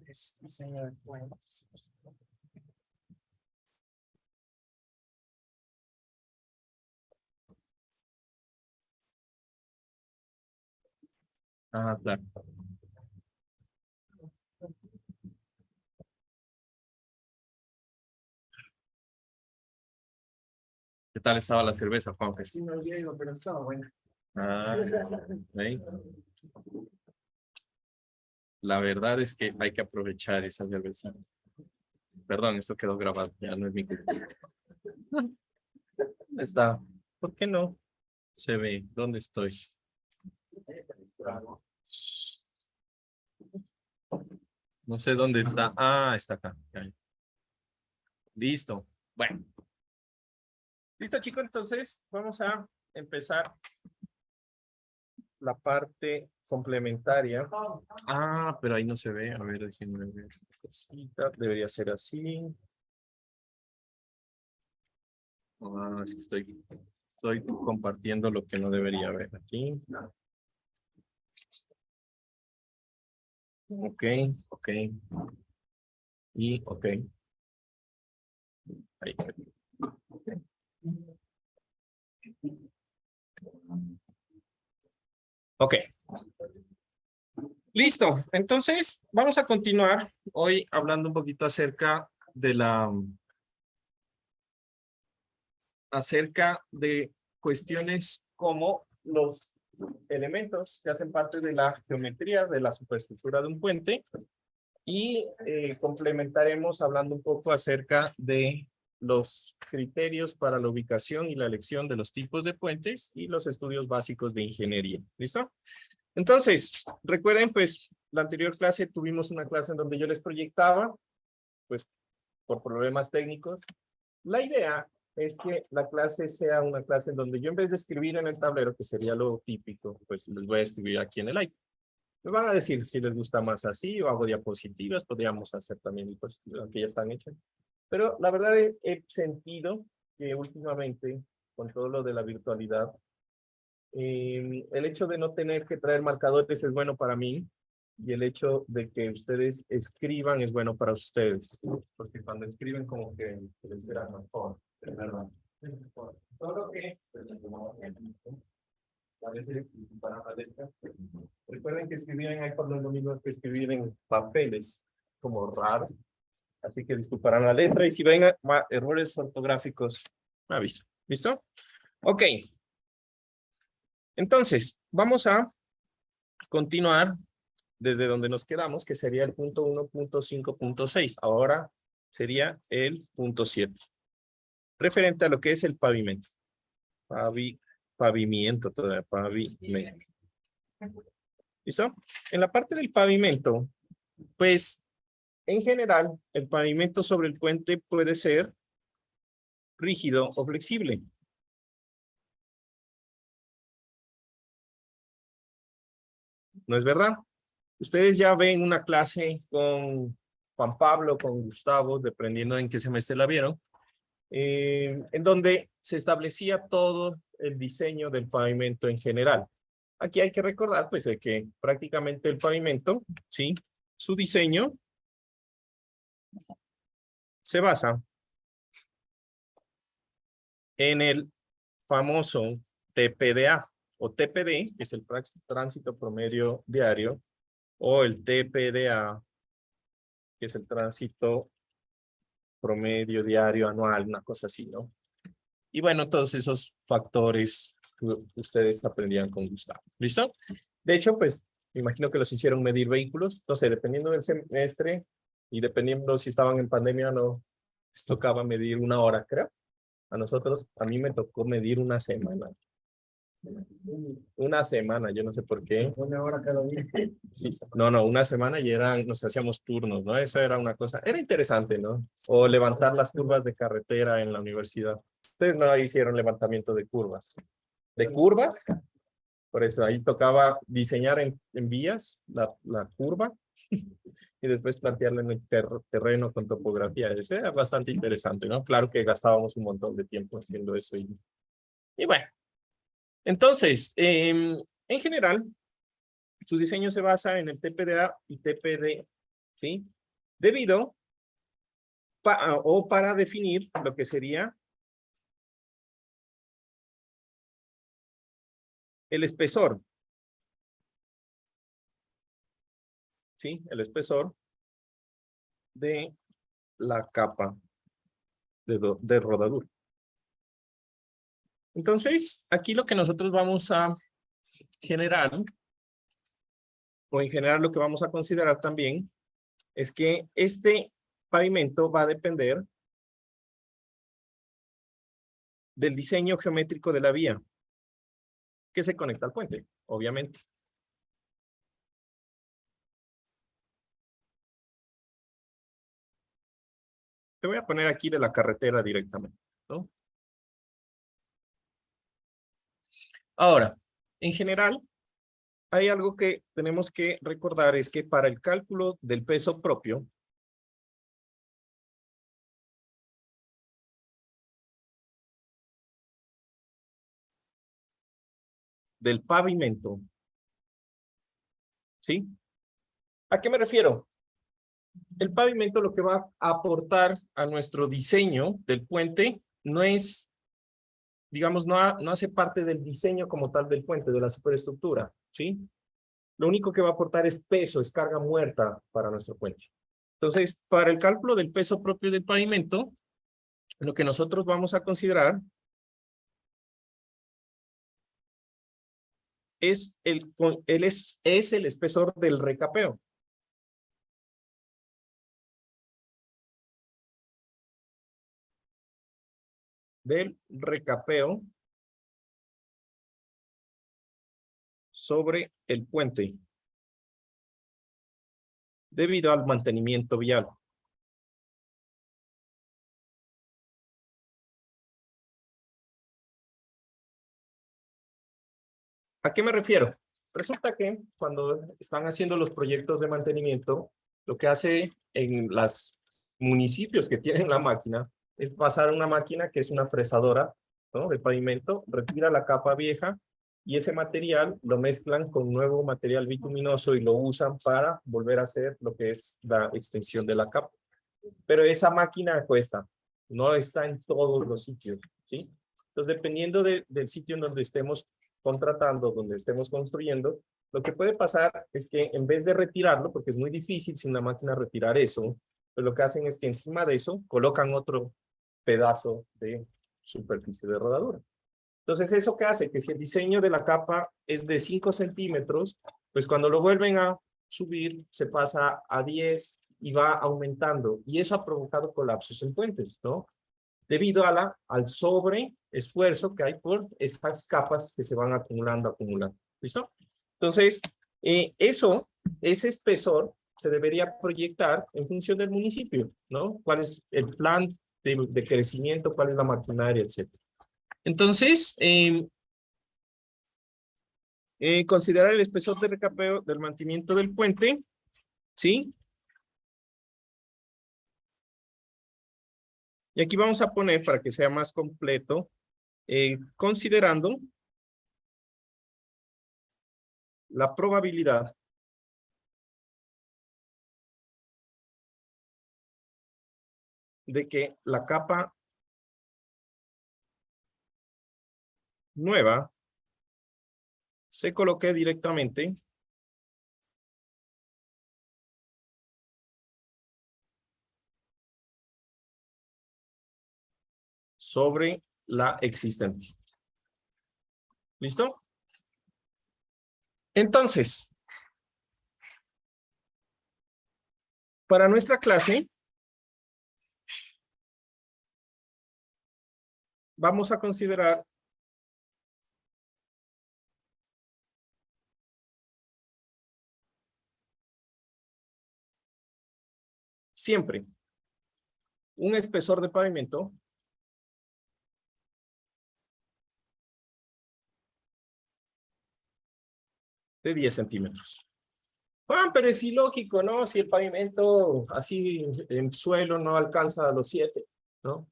Es diseño de puentes. Ah, claro. ¿Qué tal estaba la cerveza, Juanfe? Sí, no llego, pero estaba buena. Ah, ¿eh? La verdad es que hay que aprovechar esa cerveza. Perdón, esto quedó grabado, ya no es mi culpa. ¿Dónde está? ¿Por qué no? Se ve. ¿Dónde estoy? No sé dónde está. Ah, está acá. Ya. Listo. Bueno. Listo, chicos. Entonces, vamos a empezar la parte complementaria. Ah, pero ahí no se ve. A ver, déjenme ver. Cosita. Debería ser así. Ah, es que estoy compartiendo lo que no debería ver aquí. Ok, ok. Y ok. Ahí. Ok. Listo. Entonces, vamos a continuar hoy hablando un poquito acerca de cuestiones como los elementos que hacen parte de la geometría de la superestructura de un puente y complementaremos hablando un poco acerca de los criterios para la ubicación y la elección de los tipos de puentes y los estudios básicos de ingeniería. ¿Listo? Entonces, recuerden, pues, la anterior clase tuvimos una clase en donde yo les proyectaba, pues, por problemas técnicos. La idea es que la clase sea una clase en donde yo en vez de escribir en el tablero, que sería lo típico, pues les voy a escribir aquí en el iPad. Me van a decir si les gusta más así o hago diapositivas, podríamos hacer también diapositivas que ya están hechas. Pero la verdad he sentido que últimamente, con todo lo de la virtualidad, el hecho de no tener que traer marcadores es bueno para mí y el hecho de que ustedes escriban es bueno para ustedes, porque cuando escriben como que se les verá mejor, es verdad. Todo lo que a veces para la letra. Recuerden que escribir en iPad no es lo mismo que escribir en papeles, como raro. Así que disculparán la letra y si ven errores ortográficos, me aviso. ¿Listo? Ok. Entonces, vamos a continuar desde donde nos quedamos, que sería el punto 1.5.6. Ahora sería el punto 7. Referente a lo que es el pavimento. Pavimento todavía, pavimento. ¿Listo? En la parte del pavimento, pues, en general, el pavimento sobre el puente puede ser rígido o flexible. ¿No es verdad? Ustedes ya ven una clase con Juan Pablo, con Gustavo, dependiendo en qué semestre la vieron, en donde se establecía todo el diseño del pavimento en general. Aquí hay que recordar, pues, de que prácticamente el pavimento, ¿sí? Su diseño se basa en el famoso TPDA o TPD, que es el tránsito promedio diario, o el TPDA, que es el tránsito promedio diario anual, una cosa así, ¿no? Y bueno, todos esos factores que ustedes aprendían con Gustavo. ¿Listo? De hecho, pues, me imagino que los hicieron medir vehículos. Entonces, dependiendo del semestre y dependiendo si estaban en pandemia o no, les tocaba medir una hora, creo. A mí me tocó medir una semana. Una semana, yo no sé por qué. Una hora cada día. Sí, no, una semana y nos hacíamos turnos, ¿no? Eso era una cosa, era interesante, ¿no? O levantar las curvas de carretera en la universidad. Ustedes no hicieron levantamiento de curvas. ¿De curvas? Por eso ahí tocaba diseñar en vías la curva y después plantearla en el terreno con topografía. Eso era bastante interesante, ¿no? Claro que gastábamos un montón de tiempo haciendo eso. Y bueno, entonces, en general, su diseño se basa en el TPDA y TPD, ¿sí? Debido o para definir lo que sería el espesor, ¿sí? El espesor de la capa de rodadura. Entonces, aquí lo que nosotros vamos a generar, o en general lo que vamos a considerar también, es que este pavimento va a depender del diseño geométrico de la vía que se conecta al puente, obviamente. Te voy a poner aquí de la carretera directamente, ¿no? Ahora, en general, hay algo que tenemos que recordar, es que para el cálculo del peso propio, del pavimento, ¿sí? ¿A qué me refiero? El pavimento lo que va a aportar a nuestro diseño del puente no es, digamos, no hace parte del diseño como tal del puente, de la superestructura, ¿sí? Lo único que va a aportar es peso, es carga muerta para nuestro puente. Entonces, para el cálculo del peso propio del pavimento, lo que nosotros vamos a considerar es es el espesor del recapeo. Del recapeo sobre el puente debido al mantenimiento vial. ¿A qué me refiero? Resulta que cuando están haciendo los proyectos de mantenimiento, lo que hace en los municipios que tienen la máquina es pasar una máquina que es una fresadora, ¿no? De pavimento, retira la capa vieja y ese material lo mezclan con nuevo material bituminoso y lo usan para volver a hacer lo que es la extensión de la capa. Pero esa máquina cuesta, no está en todos los sitios, ¿sí? Entonces, dependiendo del sitio en donde estemos contratando, donde estemos construyendo, lo que puede pasar es que en vez de retirarlo, porque es muy difícil sin la máquina retirar eso, pues lo que hacen es que encima de eso colocan otro pedazo de superficie de rodadura. Entonces, ¿eso qué hace? Que si el diseño de la capa es de 5 centímetros, pues cuando lo vuelven a subir, se pasa a 10 y va aumentando. Y eso ha provocado colapsos en puentes, ¿no? Debido a al sobreesfuerzo que hay por estas capas que se van acumulando. ¿Listo? Entonces, ese espesor se debería proyectar en función del municipio, ¿no? ¿Cuál es el plan de crecimiento? ¿Cuál es la maquinaria, etcétera? Entonces, considerar el espesor de recapeo del mantenimiento del puente, ¿sí? Y aquí vamos a poner, para que sea más completo, considerando la probabilidad de que la capa nueva se coloque directamente sobre la existente. ¿Listo? Entonces, para nuestra clase, vamos a considerar siempre un espesor de pavimento de 10 centímetros. Juan, pero es ilógico, ¿no? Si el pavimento así en suelo no alcanza a los 7, ¿no?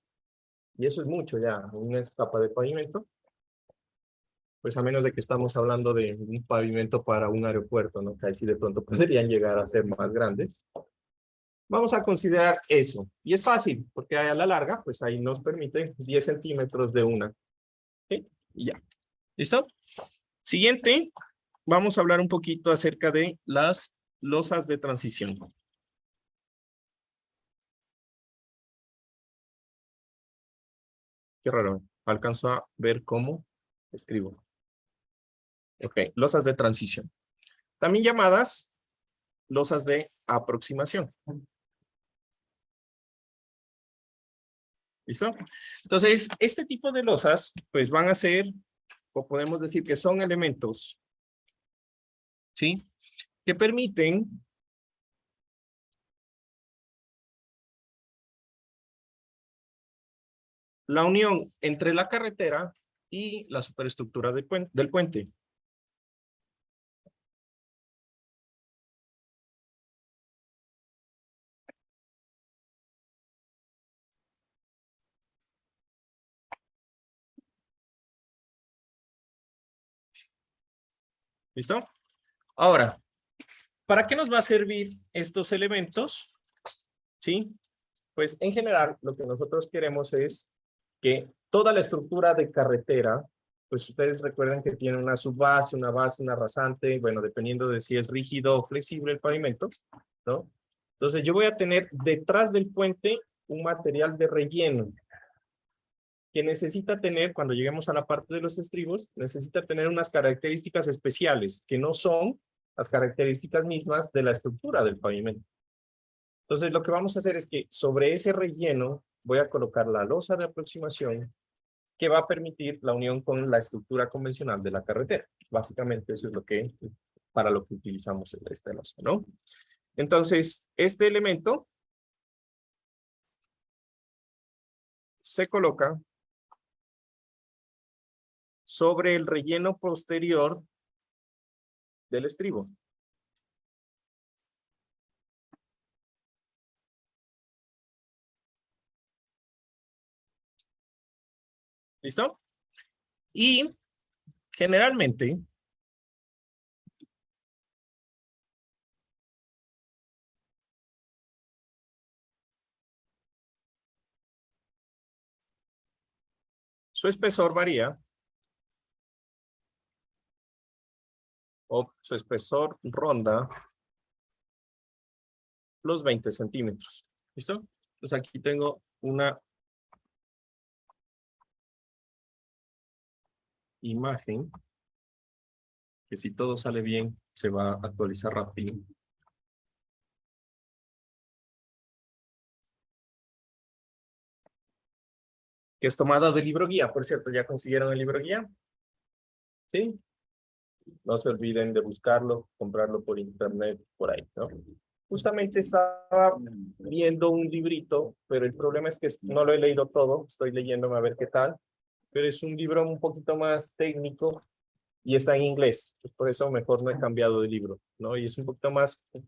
Y eso es mucho ya, una capa de pavimento. Pues a menos de que estamos hablando de un pavimento para un aeropuerto, ¿no? Que ahí sí de pronto podrían llegar a ser más grandes. Vamos a considerar eso. Y es fácil, porque a la larga, pues ahí nos permite 10 centímetros de una. ¿Sí? Y ya. ¿Listo? Siguiente, vamos a hablar un poquito acerca de las losas de transición. Qué raro, alcanzo a ver cómo escribo. Ok, losas de transición. También llamadas losas de aproximación. ¿Listo? Entonces, este tipo de losas, pues van a ser, o podemos decir que son elementos, ¿sí? Que permiten la unión entre la carretera y la superestructura del puente. ¿Listo? Ahora, ¿para qué nos va a servir estos elementos? ¿Sí? Pues en general lo que nosotros queremos es que toda la estructura de carretera, pues ustedes recuerden que tiene una subbase, una base, una rasante, bueno, dependiendo de si es rígido o flexible el pavimento, ¿no? Entonces yo voy a tener detrás del puente un material de relleno que necesita tener, cuando lleguemos a la parte de los estribos, necesita tener unas características especiales que no son las características mismas de la estructura del pavimento. Entonces, lo que vamos a hacer es que sobre ese relleno voy a colocar la losa de aproximación que va a permitir la unión con la estructura convencional de la carretera. Básicamente, eso es lo que, para lo que utilizamos esta losa, ¿no? Entonces, este elemento se coloca sobre el relleno posterior del estribo. ¿Listo? Y generalmente su espesor varía o su espesor ronda los 20 centímetros. ¿Listo? Entonces aquí tengo una imagen que si todo sale bien se va a actualizar rápido. Que es tomada del libro guía, por cierto, ¿ya consiguieron el libro guía? ¿Sí? No se olviden de buscarlo, comprarlo por internet, por ahí, ¿no? Justamente estaba viendo un librito, pero el problema es que no lo he leído todo, estoy leyéndome a ver qué tal, pero es un libro un poquito más técnico y está en inglés, pues por eso mejor no he cambiado de libro, ¿no? Y es un poquito más de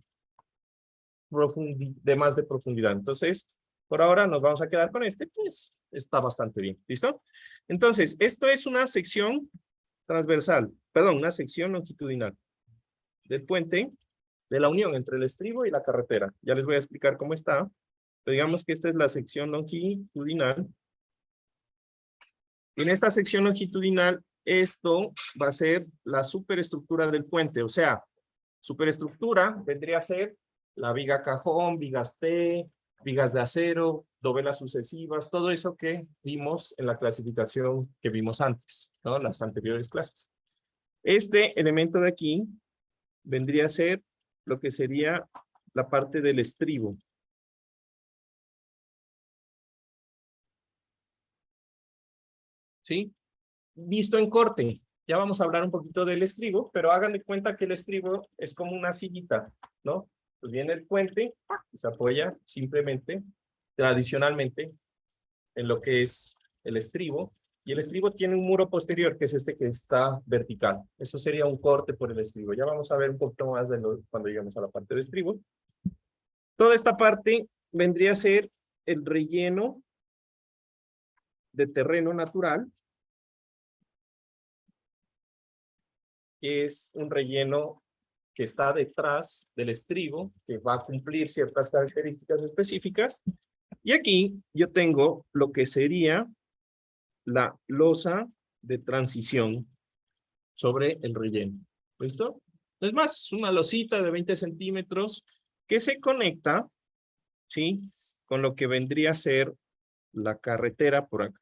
profundidad. Entonces, por ahora nos vamos a quedar con este, pues está bastante bien, ¿listo? Entonces, esto es una sección transversal, perdón, una sección longitudinal del puente de la unión entre el estribo y la carretera. Ya les voy a explicar cómo está. Pero digamos que esta es la sección longitudinal. En esta sección longitudinal, esto va a ser la superestructura del puente. O sea, superestructura vendría a ser la viga cajón, vigas T, vigas de acero, dovelas sucesivas, todo eso que vimos en la clasificación que vimos antes, ¿no? Las anteriores clases. Este elemento de aquí vendría a ser lo que sería la parte del estribo. ¿Sí? Visto en corte. Ya vamos a hablar un poquito del estribo, pero hagan de cuenta que el estribo es como una sillita, ¿no? Pues viene el puente y se apoya simplemente, tradicionalmente, en lo que es el estribo, Y el estribo tiene un muro posterior, que es este que está vertical. Eso sería un corte por el estribo. Ya vamos a ver un poquito más de cuando lleguemos a la parte de estribo. Toda esta parte vendría a ser el relleno de terreno natural, que es un relleno que está detrás del estribo, que va a cumplir ciertas características específicas. Y aquí yo tengo lo que sería la losa de transición sobre el relleno. ¿Listo? Es más, es una losita de 20 centímetros que se conecta, ¿sí? Con lo que vendría a ser la carretera por acá.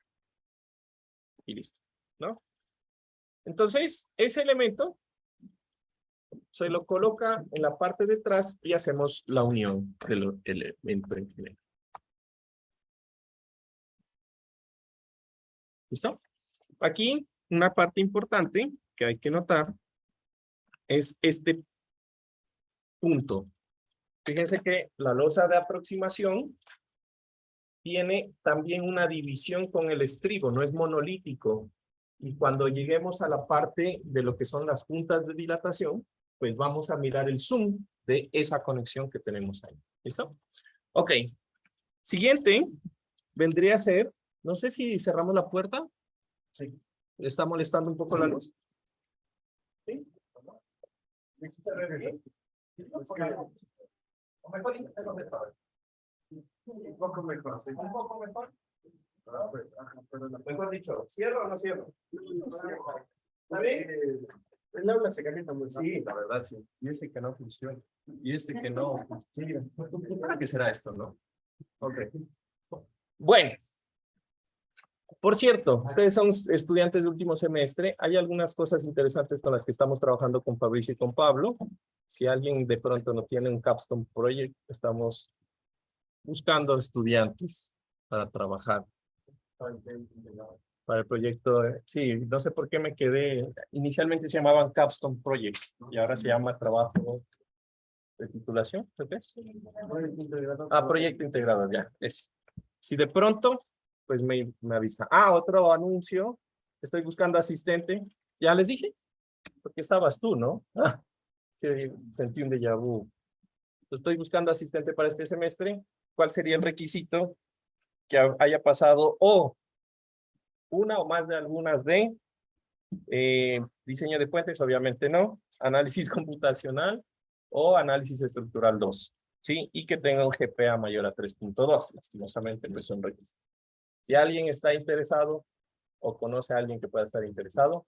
Y listo, ¿no? Entonces, ese elemento se lo coloca en la parte de atrás y hacemos la unión del elemento en general. ¿Listo? Aquí, una parte importante que hay que notar es este punto. Fíjense que la losa de aproximación tiene también una división con el estribo, no es monolítico. Y cuando lleguemos a la parte de lo que son las puntas de dilatación, pues vamos a mirar el zoom de esa conexión que tenemos ahí. ¿Listo? Ok. Siguiente vendría a ser, no sé si cerramos la puerta. Sí. ¿Está molestando un poco la luz? Sí. O mejor intentar un poco mejor, ¿sí? Un poco mejor. Mejor dicho, ¿cierro o no cierro? ¿Está bien? El aula se calienta muy rápido. Sí, la verdad, sí. Y ese que no funciona. Y este que no funciona. ¿Para qué será esto, no? Ok. Bueno. Por cierto, ustedes son estudiantes de último semestre. Hay algunas cosas interesantes con las que estamos trabajando con Fabricio y con Pablo. Si alguien de pronto no tiene un Capstone Project, estamos buscando estudiantes para trabajar. Para el proyecto, sí, no sé por qué me quedé. Inicialmente se llamaban Capstone Project y ahora se llama trabajo de titulación, ¿qué es? Proyecto integrado, ya, es. Si de pronto, pues me avisa. Otro anuncio, estoy buscando asistente. Ya les dije, porque estabas tú, ¿no? Sí, sentí un déjà vu. Estoy buscando asistente para este semestre. ¿Cuál sería el requisito? Que haya pasado una o más de algunas de diseño de puentes, obviamente no, análisis computacional o análisis estructural 2, ¿sí? Y que tenga un GPA mayor a 3.2, lastimosamente, pues son requisitos. Si alguien está interesado o conoce a alguien que pueda estar interesado,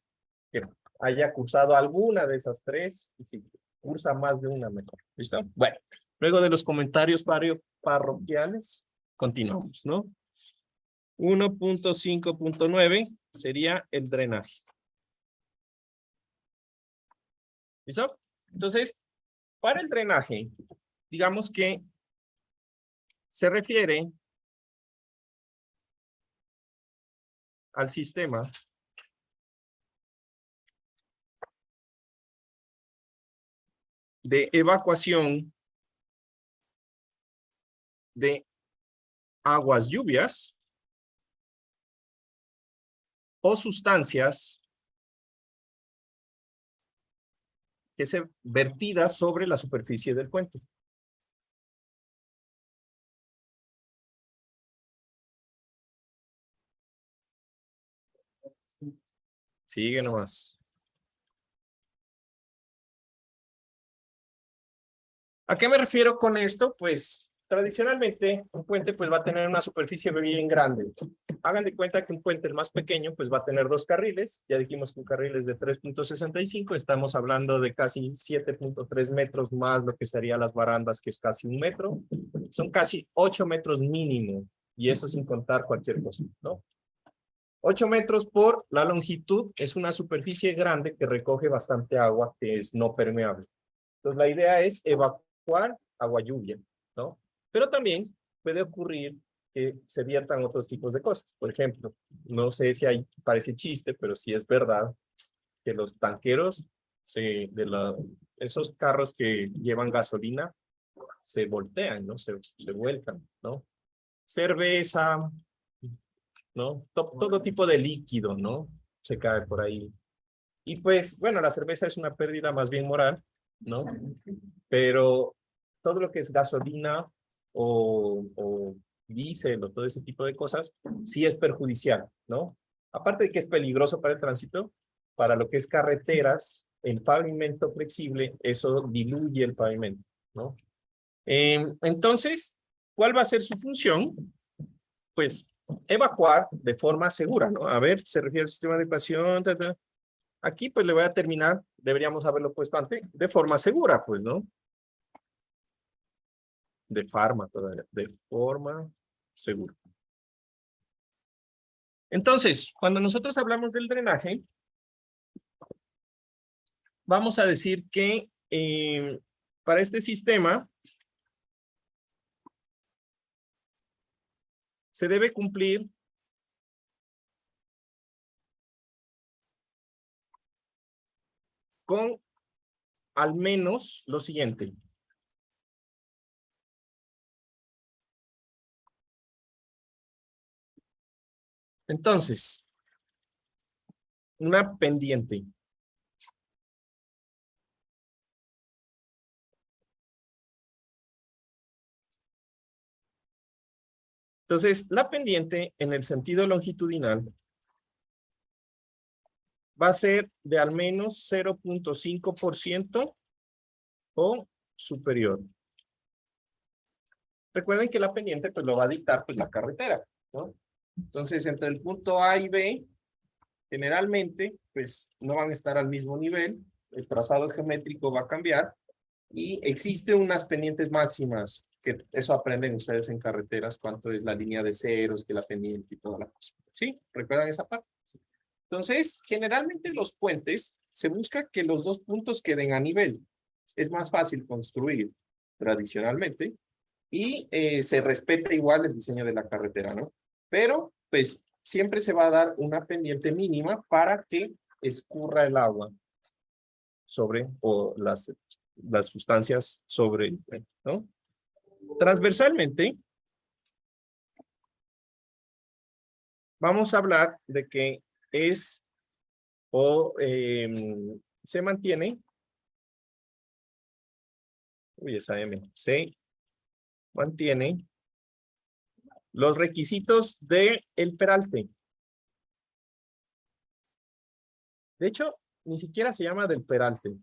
que haya cursado alguna de esas tres, y si cursa más de una, mejor. ¿Listo? Bueno, luego de los comentarios parroquiales, continuamos, ¿no? 1.5.9 sería el drenaje. ¿Listo? Entonces, para el drenaje, digamos que se refiere al sistema de evacuación de aguas lluvias o sustancias que se vertidas sobre la superficie del puente. Sigue nomás. ¿A qué me refiero con esto? Pues tradicionalmente un puente pues va a tener una superficie bien grande. Hagan de cuenta que un puente el más pequeño pues va a tener 2 carriles. Ya dijimos que un carril es de 3.65. Estamos hablando de casi 7.3 metros más lo que serían las barandas, que es casi 1 metro. Son casi 8 metros mínimo. Y eso sin contar cualquier cosa, ¿no? 8 metros por la longitud es una superficie grande que recoge bastante agua que es no permeable. Entonces la idea es evacuar agua lluvia, ¿no? Pero también puede ocurrir que se viertan otros tipos de cosas. Por ejemplo, no sé si parece chiste, pero sí es verdad que los tanqueros, esos carros que llevan gasolina, se voltean, ¿no? Se vuelcan, ¿no? Cerveza, ¿no? Todo tipo de líquido, ¿no? Se cae por ahí. Y pues, bueno, la cerveza es una pérdida más bien moral, ¿no? Pero todo lo que es gasolina o diésel o todo ese tipo de cosas, sí es perjudicial, ¿no? Aparte de que es peligroso para el tránsito, para lo que es carreteras, el pavimento flexible, eso diluye el pavimento, ¿no? Entonces, ¿cuál va a ser su función? Pues evacuar de forma segura, ¿no? A ver, se refiere al sistema de evacuación. Aquí, pues le voy a terminar, deberíamos haberlo puesto antes, de forma segura, pues, ¿no? De forma segura. Entonces, cuando nosotros hablamos del drenaje, vamos a decir que para este sistema se debe cumplir con al menos lo siguiente. Entonces, una pendiente. Entonces, la pendiente en el sentido longitudinal va a ser de al menos 0.5% o superior. Recuerden que la pendiente pues lo va a dictar pues la carretera, ¿no? Entonces, entre el punto A y B, generalmente, pues no van a estar al mismo nivel, el trazado geométrico va a cambiar y existen unas pendientes máximas, que eso aprenden ustedes en carreteras, cuánto es la línea de ceros, que la pendiente y toda la cosa. ¿Sí? ¿Recuerdan esa parte? Entonces, generalmente los puentes se busca que los dos puntos queden a nivel. Es más fácil construir tradicionalmente y se respeta igual el diseño de la carretera, ¿no? Pero, pues, siempre se va a dar una pendiente mínima para que escurra el agua sobre, o las sustancias sobre el puente, ¿no? Transversalmente, vamos a hablar de que es o se mantiene, uy, esa M, se mantiene los requisitos del peralte. De hecho, ni siquiera se llama del peralte.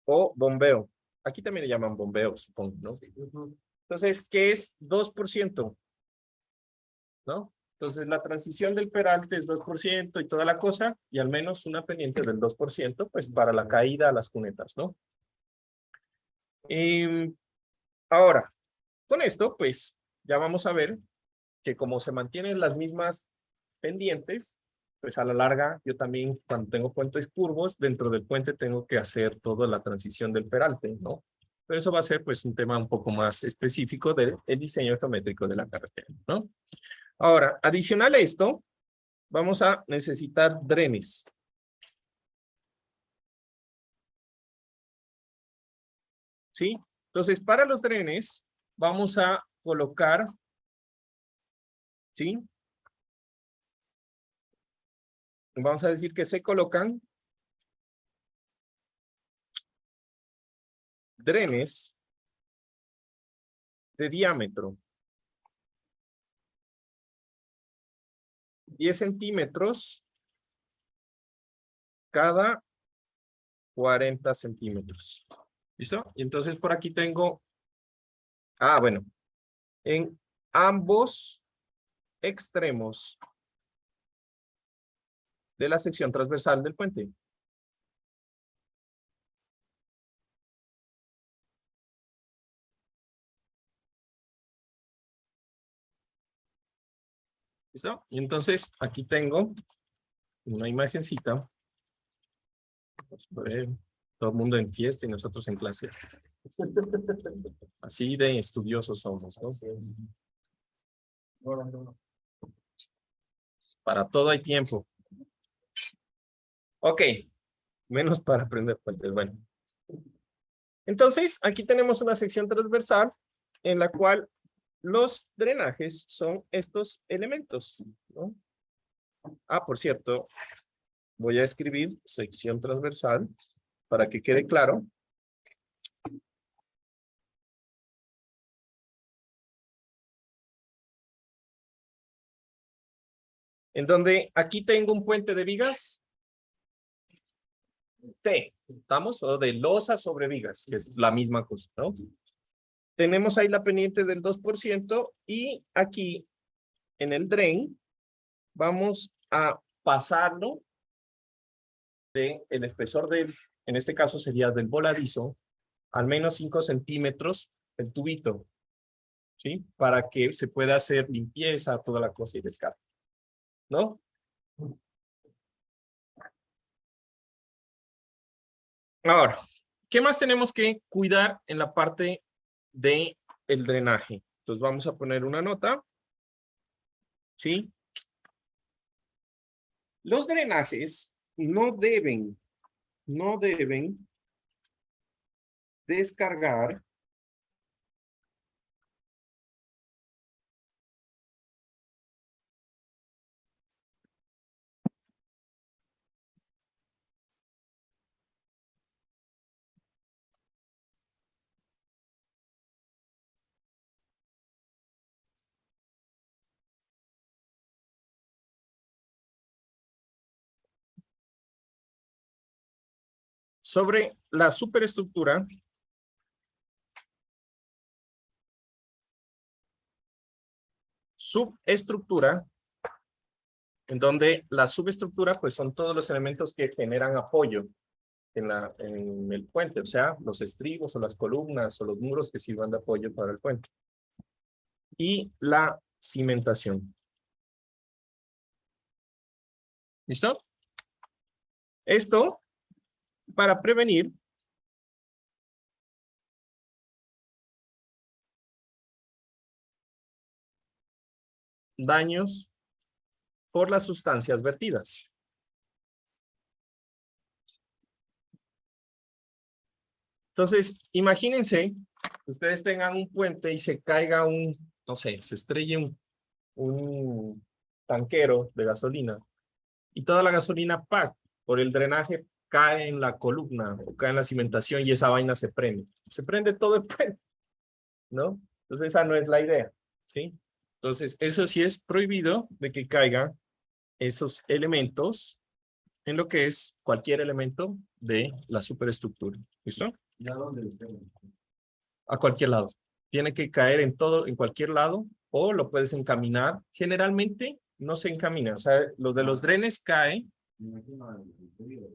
O bombeo. Aquí también le llaman bombeo, supongo, ¿no? Entonces, ¿qué es 2%? ¿No? Entonces, la transición del peralte es 2% y toda la cosa, y al menos una pendiente del 2%, pues para la caída a las cunetas, ¿no? Ahora, con esto, pues, ya vamos a ver que como se mantienen las mismas pendientes, pues a la larga, yo también, cuando tengo puentes curvos, dentro del puente tengo que hacer toda la transición del peralte, ¿no? Pero eso va a ser, pues, un tema un poco más específico del diseño geométrico de la carretera, ¿no? Ahora, adicional a esto, vamos a necesitar drenes. ¿Sí? Entonces, para los drenes, vamos a colocar, ¿sí? Vamos a decir que se colocan drenes de diámetro 10 centímetros cada 40 centímetros. ¿Listo? Y entonces por aquí tengo, bueno, en ambos extremos de la sección transversal del puente. ¿Listo? Y entonces aquí tengo una imagencita. Vamos a ver, todo el mundo en fiesta y nosotros en clase. Así de estudiosos somos, ¿no? Para todo hay tiempo. Ok, menos para aprender puentes. Bueno. Entonces, aquí tenemos una sección transversal en la cual los drenajes son estos elementos, ¿no? Ah, por cierto, voy a escribir sección transversal para que quede claro. En donde aquí tengo un puente de vigas T, ¿estamos? O de losa sobre vigas, que es la misma cosa, ¿no? Tenemos ahí la pendiente del 2% y aquí en el drain vamos a pasarlo de el espesor del, en este caso sería del voladizo, al menos 5 centímetros el tubito, ¿sí? Para que se pueda hacer limpieza, toda la cosa y descarga, ¿no? Ahora, ¿qué más tenemos que cuidar en la parte de el drenaje? Entonces vamos a poner una nota, ¿sí? Los drenajes no deben descargar sobre la superestructura en donde la subestructura pues son todos los elementos que generan apoyo en el puente, o sea, los estribos o las columnas o los muros que sirvan de apoyo para el puente. Y la cimentación. ¿Listo? Esto para prevenir daños por las sustancias vertidas. Entonces, imagínense que ustedes tengan un puente y se caiga no sé, se estrelle un tanquero de gasolina y toda la gasolina, ¡pac!, por el drenaje cae en la columna o cae en la cimentación y esa vaina se prende. Se prende todo el puente, ¿no? Entonces, esa no es la idea, ¿sí? Entonces, eso sí es prohibido de que caigan esos elementos en lo que es cualquier elemento de la superestructura. ¿Listo? ¿Ya dónde está? A cualquier lado. Tiene que caer en todo, en cualquier lado, o lo puedes encaminar. Generalmente no se encamina, o sea, lo de los drenes cae.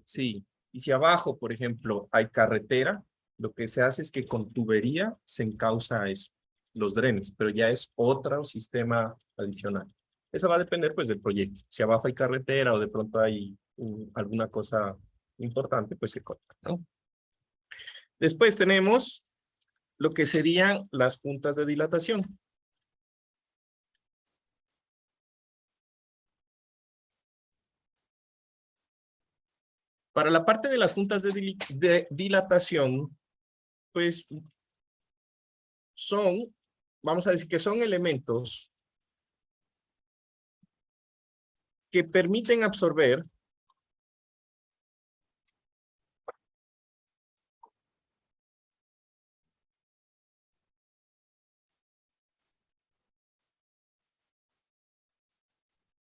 Sí, y si abajo, por ejemplo, hay carretera, lo que se hace es que con tubería se encausa eso, los drenes, pero ya es otro sistema adicional. Eso va a depender pues del proyecto. Si abajo hay carretera o de pronto hay alguna cosa importante, pues se corta, ¿no? Después tenemos lo que serían las juntas de dilatación. Para la parte de las juntas de dilatación, pues son, vamos a decir que son elementos que permiten absorber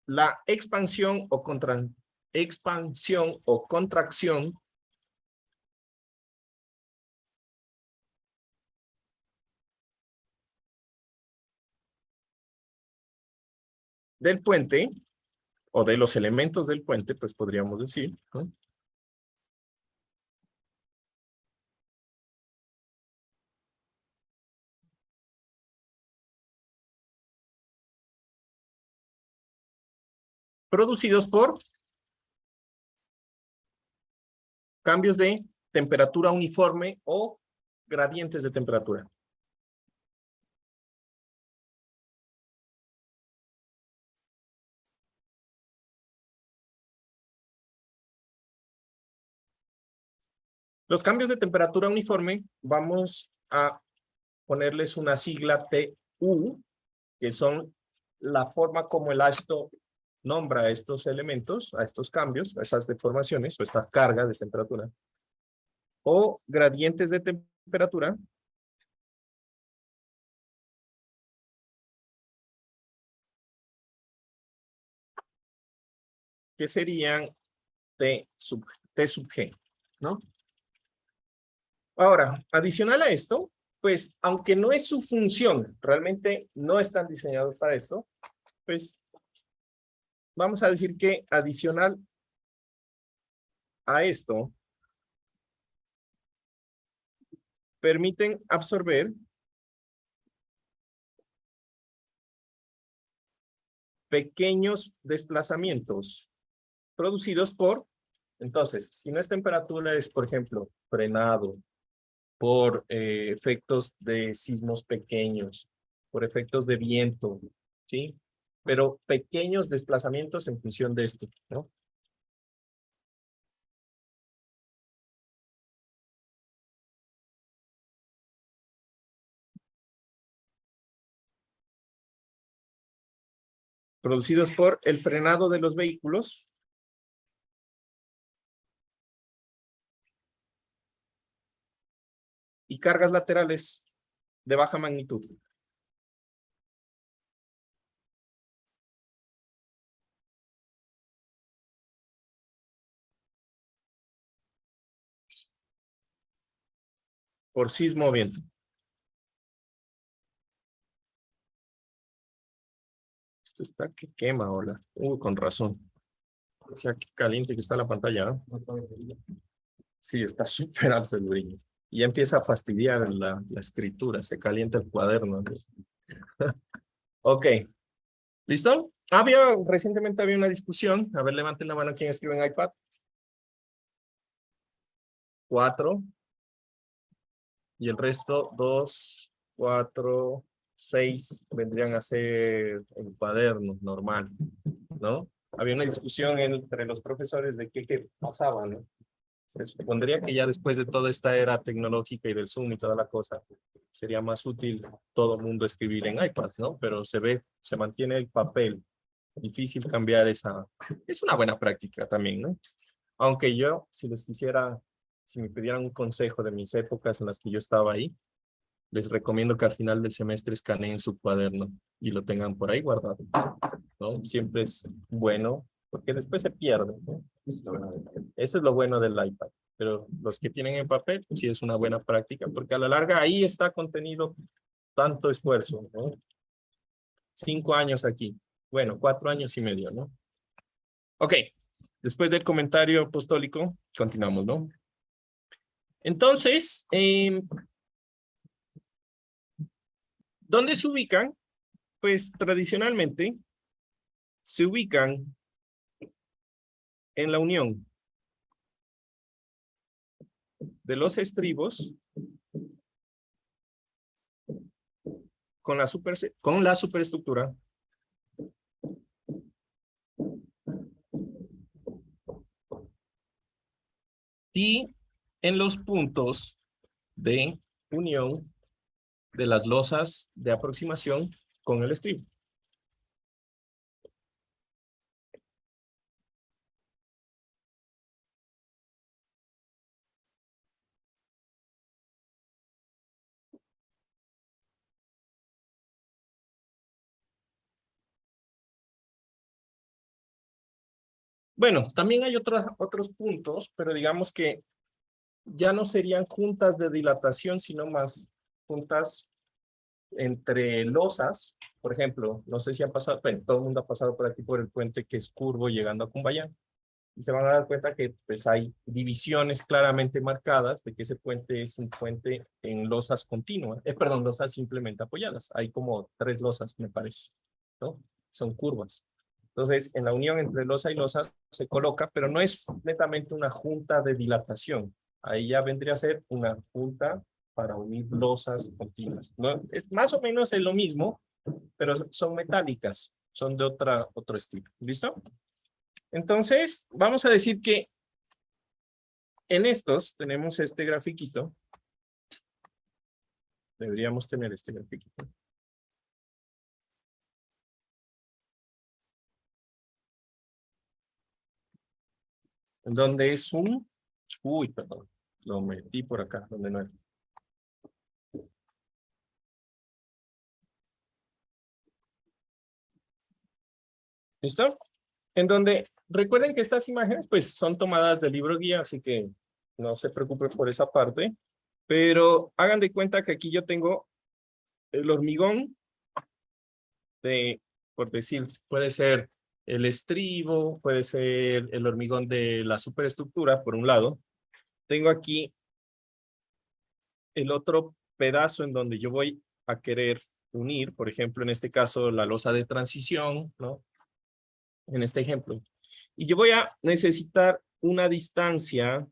la expansión o contracción del puente o de los elementos del puente, pues podríamos decir, ¿no? Producidos por cambios de temperatura uniforme o gradientes de temperatura. Los cambios de temperatura uniforme, vamos a ponerles una sigla U, que son la forma como el ASHTO nombra a estos elementos, a estos cambios, a esas deformaciones o esta carga de temperatura, o gradientes de temperatura, que serían T sub G, ¿no? Ahora, adicional a esto, pues, aunque no es su función, realmente no están diseñados para esto, pues, vamos a decir que adicional a esto, permiten absorber pequeños desplazamientos producidos por, entonces, si nuestra temperatura es, por ejemplo, frenado por efectos de sismos pequeños, por efectos de viento, ¿sí? Pero pequeños desplazamientos en función de esto, ¿no? Producidos por el frenado de los vehículos y cargas laterales de baja magnitud. Por sismo o viento. Esto está que quema, hola. Con razón. O sea, qué caliente que está la pantalla, ¿no? Sí, está súper alto el brillo. Y ya empieza a fastidiar la escritura, se calienta el cuaderno. Ok, ¿listo? Recientemente había una discusión. A ver, levanten la mano quien escribe en iPad. 4. Y el resto, 2, 4, 6, vendrían a ser el cuaderno normal, ¿no? Había una discusión entre los profesores de qué pasaba, ¿no? Se supondría que ya después de toda esta era tecnológica y del Zoom y toda la cosa, sería más útil todo el mundo escribir en iPads, ¿no? Pero se mantiene el papel. Difícil cambiar esa. Es una buena práctica también, ¿no? Aunque yo, si me pidieran un consejo de mis épocas en las que yo estaba ahí, les recomiendo que al final del semestre escaneen su cuaderno y lo tengan por ahí guardado, ¿no? Siempre es bueno, porque después se pierde, ¿no? Eso es lo bueno del iPad. Pero los que tienen en papel, sí es una buena práctica, porque a la larga ahí está contenido tanto esfuerzo, ¿no? 5 años aquí. Bueno, 4 años y medio, ¿no? Ok, después del comentario apostólico, continuamos, ¿no? Entonces, ¿dónde se ubican? Pues tradicionalmente se ubican en la unión de los estribos con la superestructura y en los puntos de unión de las losas de aproximación con el estribo. Bueno, también hay otros puntos, pero digamos que ya no serían juntas de dilatación, sino más juntas entre losas. Por ejemplo, no sé si han pasado, bueno, todo el mundo ha pasado por aquí por el puente que es curvo llegando a Cumbayán. Y se van a dar cuenta que pues hay divisiones claramente marcadas de que ese puente es un puente en losas continuas, perdón, losas simplemente apoyadas. Hay como 3 losas, me parece, ¿no? Son curvas. Entonces, en la unión entre losa y losa se coloca, pero no es netamente una junta de dilatación. Ahí ya vendría a ser una junta para unir losas continuas, ¿no? Es más o menos lo mismo, pero son metálicas, son de otro estilo. ¿Listo? Entonces, vamos a decir que en estos tenemos este grafiquito. Deberíamos tener este grafiquito. en donde es un, uy, perdón, lo metí por acá, donde no era. ¿Listo? En donde, recuerden que estas imágenes, pues, son tomadas del libro guía, así que no se preocupen por esa parte, pero hagan de cuenta que aquí yo tengo el hormigón de, por decir, puede ser el estribo, puede ser el hormigón de la superestructura, por un lado. Tengo aquí el otro pedazo en donde yo voy a querer unir, por ejemplo, en este caso, la losa de transición, ¿no? En este ejemplo. Y yo voy a necesitar una distancia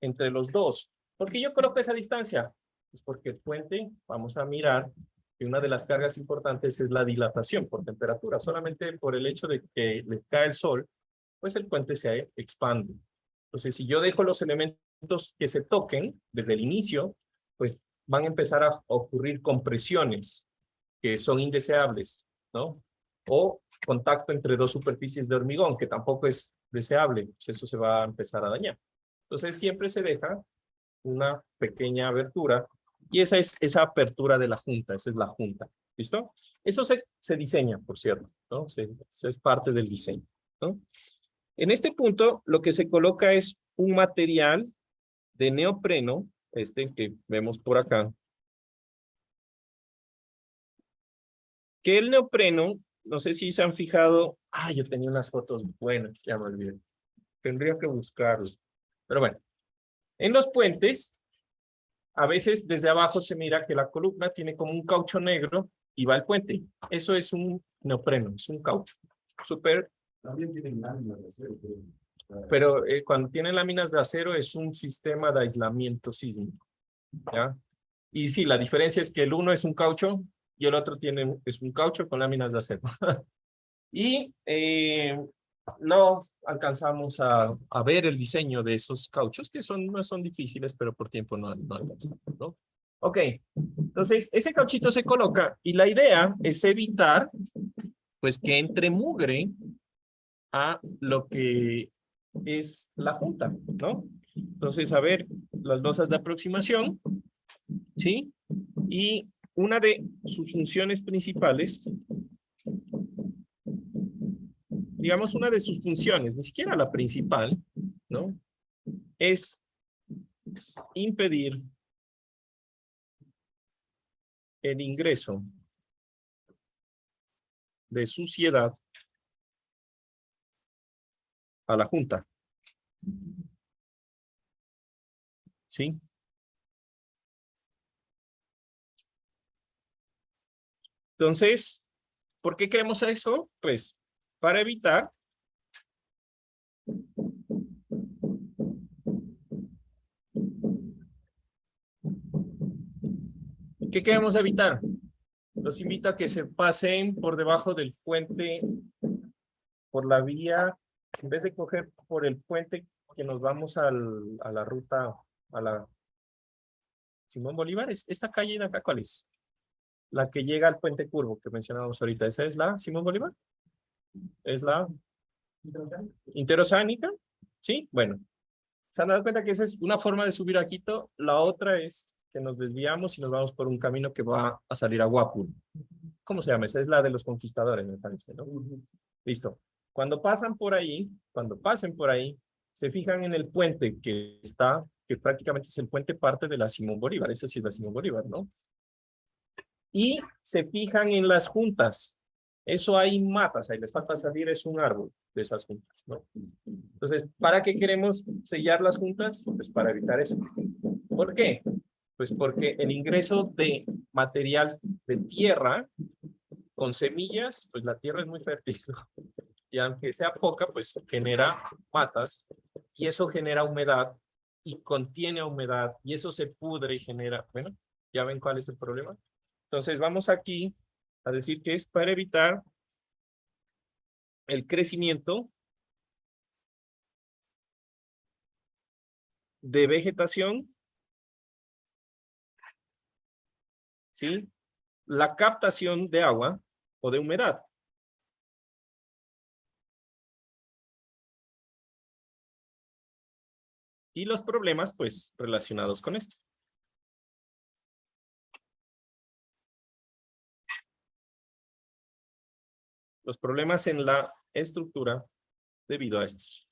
entre los dos. ¿Por qué yo coloco esa distancia? Pues porque el puente, vamos a mirar, que una de las cargas importantes es la dilatación por temperatura. Solamente por el hecho de que le cae el sol, pues el puente se expande. Entonces, si yo dejo los elementos que se toquen desde el inicio, pues van a empezar a ocurrir compresiones que son indeseables, ¿no? O contacto entre dos superficies de hormigón, que tampoco es deseable, pues eso se va a empezar a dañar. Entonces, siempre se deja una pequeña abertura, y esa es esa apertura de la junta, esa es la junta, ¿listo? Eso se diseña, por cierto, ¿no? Eso es parte del diseño, ¿no? En este punto, lo que se coloca es un material de neopreno, este que vemos por acá, que el neopreno, no sé si se han fijado, yo tenía unas fotos buenas, ya me olvidé, tendría que buscarlos, pero bueno, en los puentes, a veces desde abajo se mira que la columna tiene como un caucho negro y va al puente. Eso es un neopreno, es un caucho. Súper. También tienen láminas de acero. Pero cuando tienen láminas de acero es un sistema de aislamiento sísmico, ¿ya? Y sí, la diferencia es que el uno es un caucho y el otro es un caucho con láminas de acero. Y no alcanzamos a ver el diseño de esos cauchos, que no son difíciles, pero por tiempo no alcanzamos, ¿no? Ok, entonces ese cauchito se coloca y la idea es evitar pues que entre mugre a lo que es la junta, ¿no? Entonces, a ver, las losas de aproximación, ¿sí? Y una de sus funciones principales, digamos una de sus funciones, ni siquiera la principal, ¿no? Es impedir el ingreso de suciedad a la junta, ¿sí? Entonces, ¿por qué queremos eso? Pues para evitar ¿qué queremos evitar? Los invito a que se pasen por debajo del puente, por la vía, en vez de coger por el puente que nos vamos a la ruta, a la Simón Bolívar. ¿Esta calle de acá cuál es? La que llega al puente curvo que mencionábamos ahorita. ¿Esa es la Simón Bolívar? ¿Es la interoceánica? ¿Sí? Bueno, se han dado cuenta que esa es una forma de subir a Quito. La otra es que nos desviamos y nos vamos por un camino que va a salir a Guapul. ¿Cómo se llama? Esa es la de los conquistadores, me parece, ¿no? Listo. Cuando pasen por ahí, se fijan en el puente que está, que prácticamente es el puente parte de la Simón Bolívar. Esa sí es la Simón Bolívar, ¿no? Y se fijan en las juntas. Eso hay matas, ahí les falta salir, es un árbol de esas juntas, ¿no? Entonces, ¿para qué queremos sellar las juntas? Pues para evitar eso. ¿Por qué? Pues porque el ingreso de material de tierra con semillas, pues la tierra es muy fértil, ¿no? Y aunque sea poca, pues genera matas, y eso genera humedad, y contiene humedad, y eso se pudre y genera, bueno, ¿ya ven cuál es el problema? Entonces vamos aquí a decir que es para evitar el crecimiento de vegetación, ¿sí? La captación de agua o de humedad. y los problemas, pues, relacionados con esto. Los problemas en la estructura debido a estos.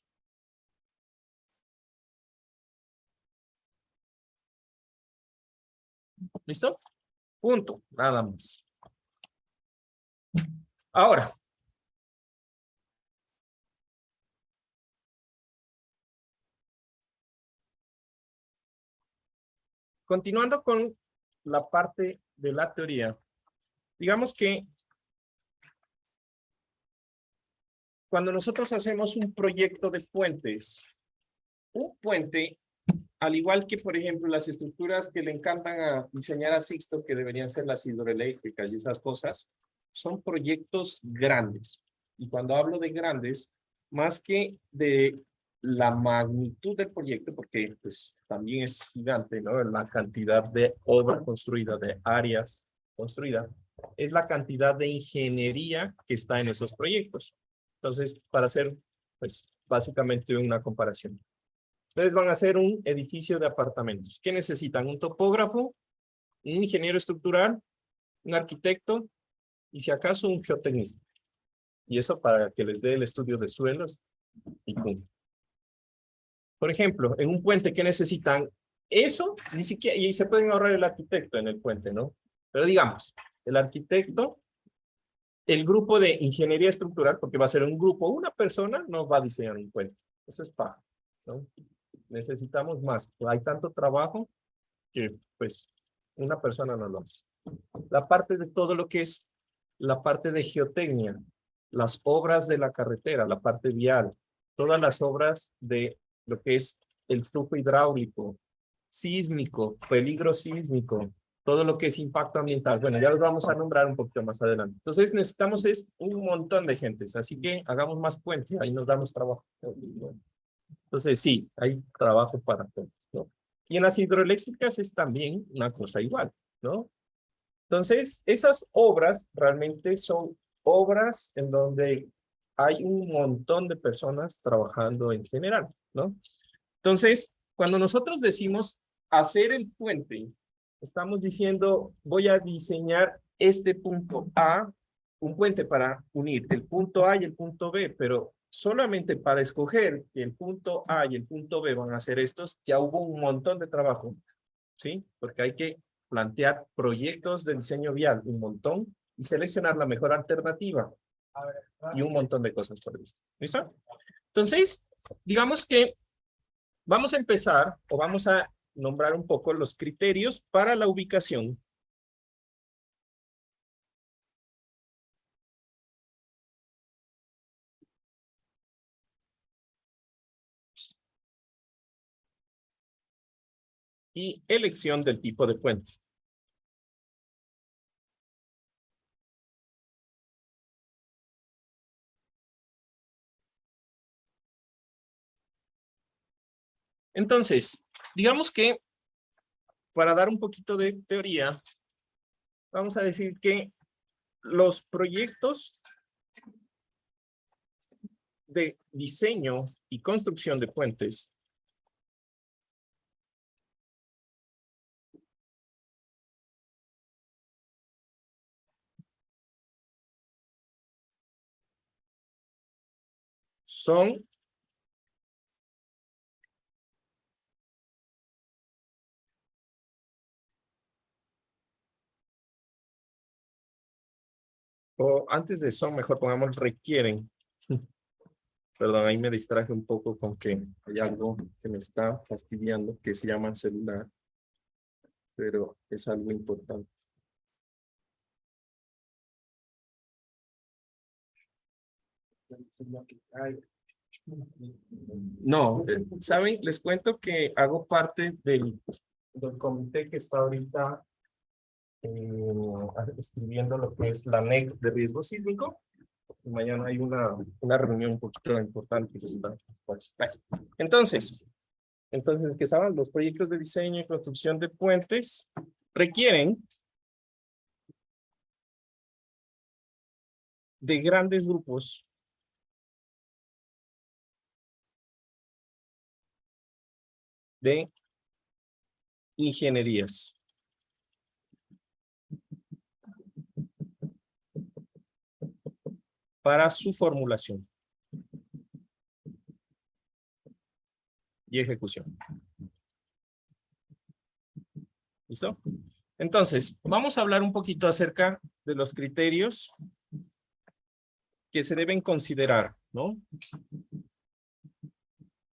¿Listo? Punto, nada más. Ahora, continuando con la parte de la teoría, digamos que cuando nosotros hacemos un proyecto de puentes, un puente, al igual que, por ejemplo, las estructuras que le encantan a diseñar a Sixto, que deberían ser las hidroeléctricas y esas cosas, son proyectos grandes. Y cuando hablo de grandes, más que de la magnitud del proyecto, porque pues también es gigante, ¿no? La cantidad de obra construida, de áreas construidas, es la cantidad de ingeniería que está en esos proyectos. Entonces, para hacer, pues, básicamente una comparación. Ustedes van a hacer un edificio de apartamentos. ¿Qué necesitan? Un topógrafo, un ingeniero estructural, un arquitecto y si acaso un geotecnista. Y eso para que les dé el estudio de suelos y punto. Por ejemplo, en un puente, ¿qué necesitan? Eso, ni siquiera, y se pueden ahorrar el arquitecto en el puente, ¿no? Pero digamos, el arquitecto, el grupo de ingeniería estructural, porque va a ser un grupo, una persona no va a diseñar un puente. Eso es paja, ¿no? Necesitamos más. Hay tanto trabajo que, pues, una persona no lo hace. La parte de todo lo que es la parte de geotecnia, las obras de la carretera, la parte vial, todas las obras de lo que es el flujo hidráulico, sísmico, peligro sísmico, todo lo que es impacto ambiental. Bueno, ya los vamos a nombrar un poquito más adelante. Entonces necesitamos un montón de gentes, así que hagamos más puentes, ahí nos damos trabajo. Entonces sí, hay trabajo para todos, ¿no? Y en las hidroeléctricas es también una cosa igual, ¿no? Entonces, esas obras realmente son obras en donde hay un montón de personas trabajando en general, ¿no? Entonces, cuando nosotros decimos hacer el puente, estamos diciendo, voy a diseñar este punto A, un puente para unir el punto A y el punto B, pero solamente para escoger que el punto A y el punto B van a ser estos, ya hubo un montón de trabajo, ¿sí? Porque hay que plantear proyectos de diseño vial, un montón, y seleccionar la mejor alternativa, y un montón de cosas por el estilo. ¿Listo? Entonces, digamos que vamos a empezar, o vamos a nombrar un poco los criterios para la ubicación y elección del tipo de puente. Entonces, digamos que para dar un poquito de teoría, vamos a decir que los proyectos de diseño y construcción de puentes son o antes de son, mejor pongamos requieren. Perdón, ahí me distraje un poco con que hay algo que me está fastidiando que se llama celular, pero es algo importante. No, ¿saben? Les cuento que hago parte del comité que está ahorita escribiendo lo que es la NEC de riesgo sísmico. Mañana hay una reunión un poquito importante. Entonces, que saben, los proyectos de diseño y construcción de puentes requieren de grandes grupos de ingenierías. Para su formulación y ejecución. ¿Listo? Entonces, vamos a hablar un poquito acerca de los criterios que se deben considerar, ¿no?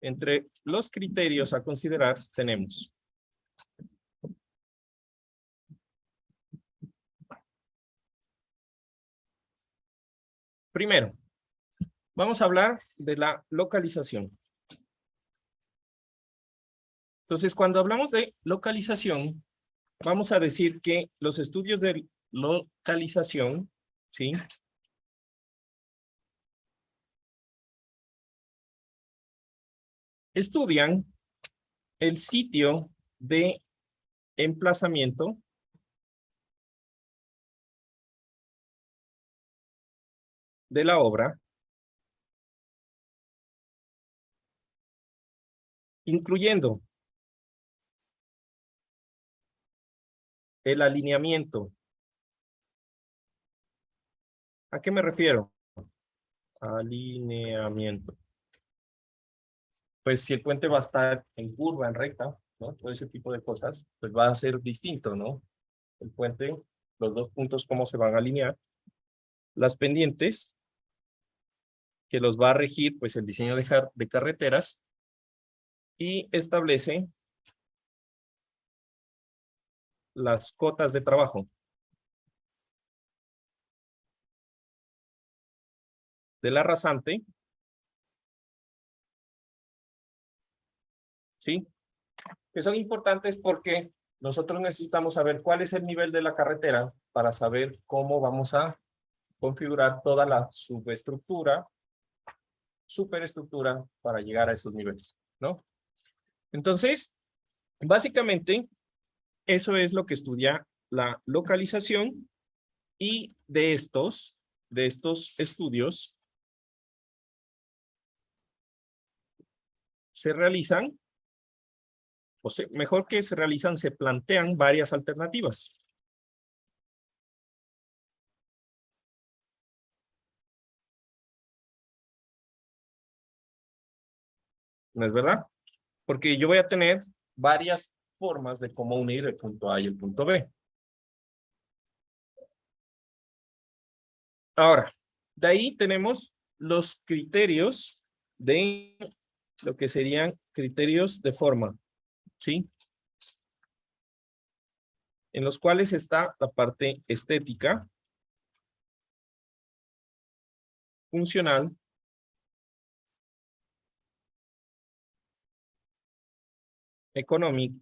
Entre los criterios a considerar tenemos primero, vamos a hablar de la localización. Entonces, cuando hablamos de localización, vamos a decir que los estudios de localización, ¿sí? Estudian el sitio de emplazamiento de la obra, incluyendo el alineamiento. ¿A qué me refiero? Alineamiento. Pues si el puente va a estar en curva, en recta, ¿no? Todo ese tipo de cosas, pues va a ser distinto, ¿no? El puente, los dos puntos, cómo se van a alinear. Las pendientes, que los va a regir, pues el diseño de carreteras, y establece las cotas de trabajo de la rasante, ¿sí? Que son importantes porque nosotros necesitamos saber cuál es el nivel de la carretera para saber cómo vamos a configurar toda la superestructura para llegar a esos niveles, ¿no? Entonces, básicamente, eso es lo que estudia la localización, y de estos estudios se realizan, mejor que se realizan, se plantean varias alternativas. ¿No es verdad? Porque yo voy a tener varias formas de cómo unir el punto A y el punto B. Ahora, de ahí tenemos los criterios de lo que serían criterios de forma, ¿sí? En los cuales está la parte estética, funcional, económica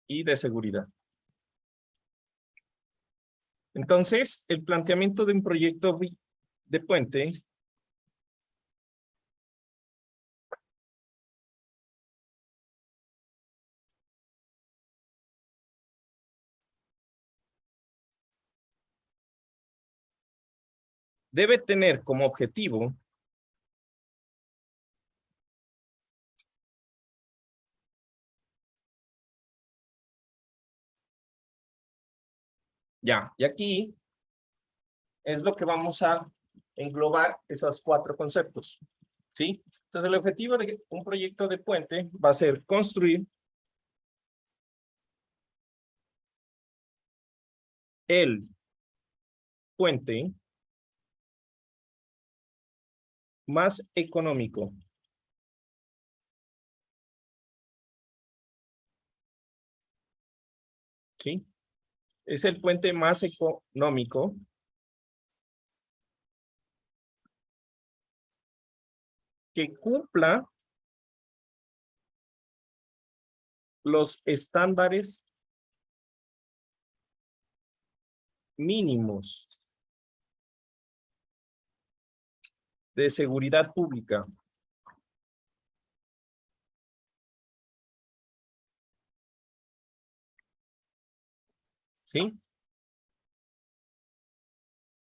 y de seguridad. Entonces, el planteamiento de un proyecto de puente debe tener como objetivo ya, y aquí es lo que vamos a englobar esos 4 conceptos, ¿sí? Entonces, el objetivo de un proyecto de puente va a ser construir el puente más económico, ¿sí? Es el puente más económico que cumpla los estándares mínimos de seguridad pública, ¿sí?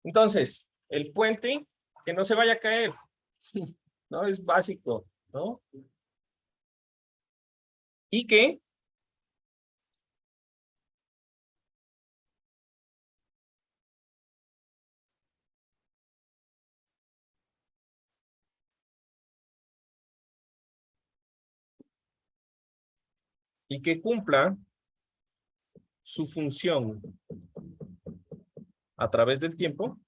Entonces, el puente que no se vaya a caer, ¿no? Es básico, ¿no? Y que cumpla su función a través del tiempo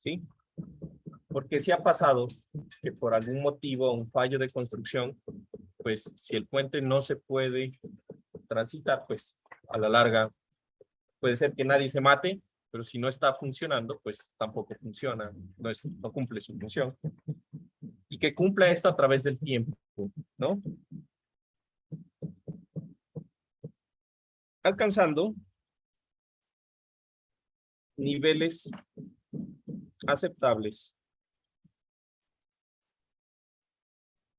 ¿sí? Porque si ha pasado que por algún motivo, un fallo de construcción, pues si el puente no se puede transitar, pues a la larga puede ser que nadie se mate, pero si no está funcionando, pues tampoco funciona, no cumple su función. Y que cumpla esto a través del tiempo, ¿no? Alcanzando niveles aceptables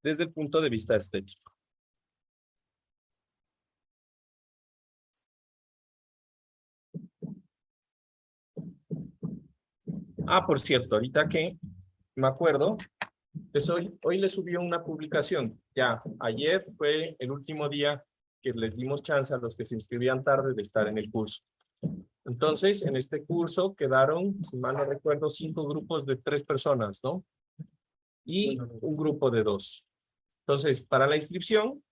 desde el punto de vista estético. Ah, por cierto, ahorita que me acuerdo, pues hoy le subió una publicación. Ya, ayer fue el último día que les dimos chance a los que se inscribían tarde de estar en el curso. Entonces, en este curso quedaron, si mal no recuerdo, 5 grupos de 3 personas, ¿no? Y un grupo de 2. Entonces, para la inscripción,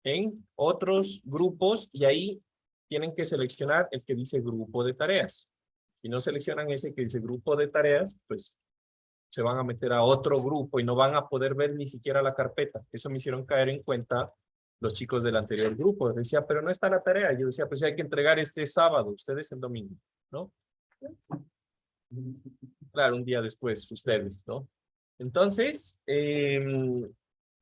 en otros grupos, y ahí tienen que seleccionar el que dice grupo de tareas. Si no seleccionan ese que dice grupo de tareas, pues se van a meter a otro grupo y no van a poder ver ni siquiera la carpeta. Eso me hicieron caer en cuenta los chicos del anterior grupo. Decía, pero no está la tarea. Yo decía, pues hay que entregar este sábado, ustedes el domingo, ¿no? Claro, un día después, ustedes, ¿no? Entonces,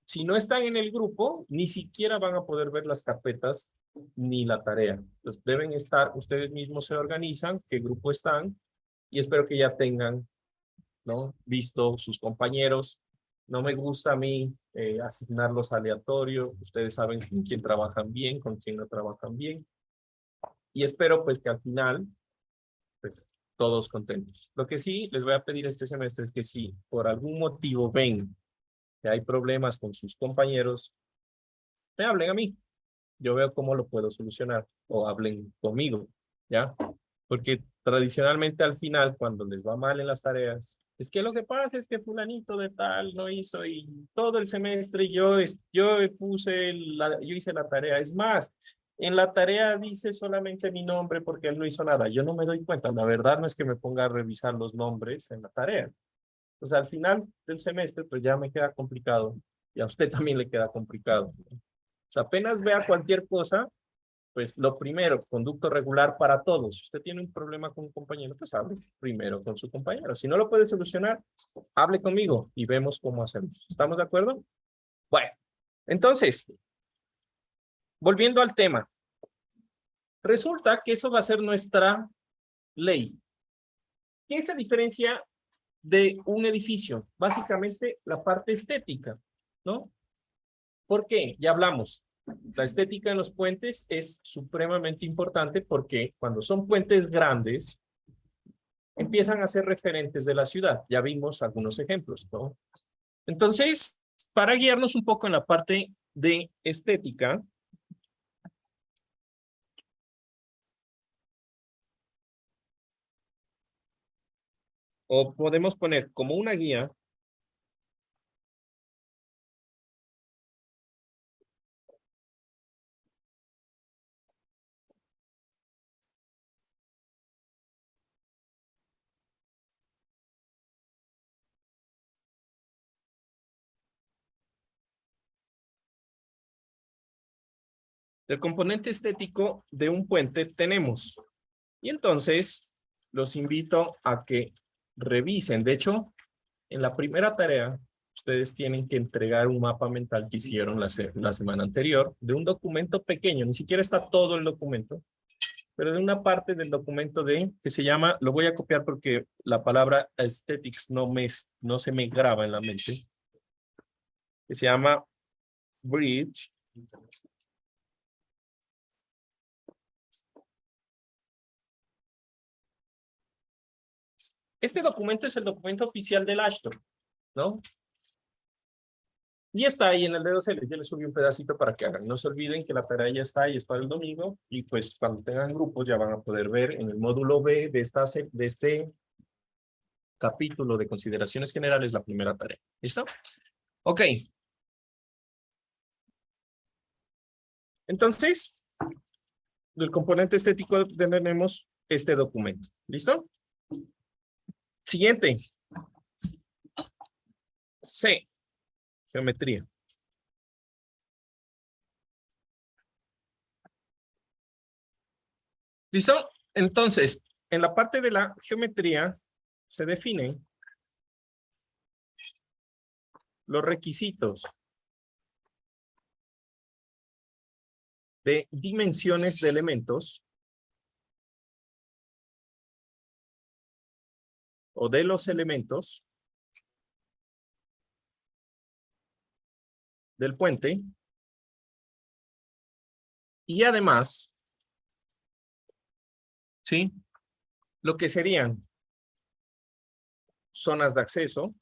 si no están en el grupo, ni siquiera van a poder ver las carpetas ni la tarea. Entonces, deben estar, ustedes mismos se organizan, qué grupo están, y espero que ya tengan, ¿no? Visto sus compañeros. No me gusta a mí asignarlos aleatorio. Ustedes saben con quién trabajan bien, con quién no trabajan bien. Y espero pues que al final, pues todos contentos. Lo que sí les voy a pedir este semestre es que si por algún motivo ven que hay problemas con sus compañeros, me hablen a mí. Yo veo cómo lo puedo solucionar o hablen conmigo, ¿ya? Porque tradicionalmente al final, cuando les va mal en las tareas, es que lo que pasa es que fulanito de tal no hizo y todo el semestre yo hice la tarea. Es más, en la tarea dice solamente mi nombre porque él no hizo nada. Yo no me doy cuenta. La verdad no es que me ponga a revisar los nombres en la tarea. Pues al final del semestre, pues ya me queda complicado. Y a usted también le queda complicado. O sea, apenas vea cualquier cosa, pues lo primero, conducto regular para todos. Si usted tiene un problema con un compañero, pues hable primero con su compañero. Si no lo puede solucionar, hable conmigo y vemos cómo hacemos. ¿Estamos de acuerdo? Bueno, entonces, volviendo al tema. Resulta que eso va a ser nuestra ley. ¿Qué se diferencia de un edificio? Básicamente la parte estética, ¿no? ¿Por qué? Ya hablamos. La estética en los puentes es supremamente importante porque cuando son puentes grandes, empiezan a ser referentes de la ciudad. Ya vimos algunos ejemplos, ¿no? Entonces, para guiarnos un poco en la parte de estética, o podemos poner como una guía, del componente estético de un puente tenemos. Y entonces, los invito a que revisen. De hecho, en la primera tarea, ustedes tienen que entregar un mapa mental que hicieron la semana anterior de un documento pequeño, ni siquiera está todo el documento, pero de una parte del documento que se llama, lo voy a copiar porque la palabra aesthetics no se me graba en la mente, que se llama Bridge Este documento es el documento oficial del AASHTO, ¿no? Y está ahí en el D2L. Yo les subí un pedacito para que hagan. No se olviden que la tarea ya está ahí, es para el domingo. Y pues cuando tengan grupos ya van a poder ver en el módulo B de este capítulo de consideraciones generales la primera tarea. ¿Listo? Ok. Entonces, del componente estético tenemos este documento. ¿Listo? Siguiente. C. Geometría. ¿Listo? Entonces, en la parte de la geometría se definen los requisitos de dimensiones de elementos o de los elementos del puente y además, ¿sí? Lo que serían zonas de acceso,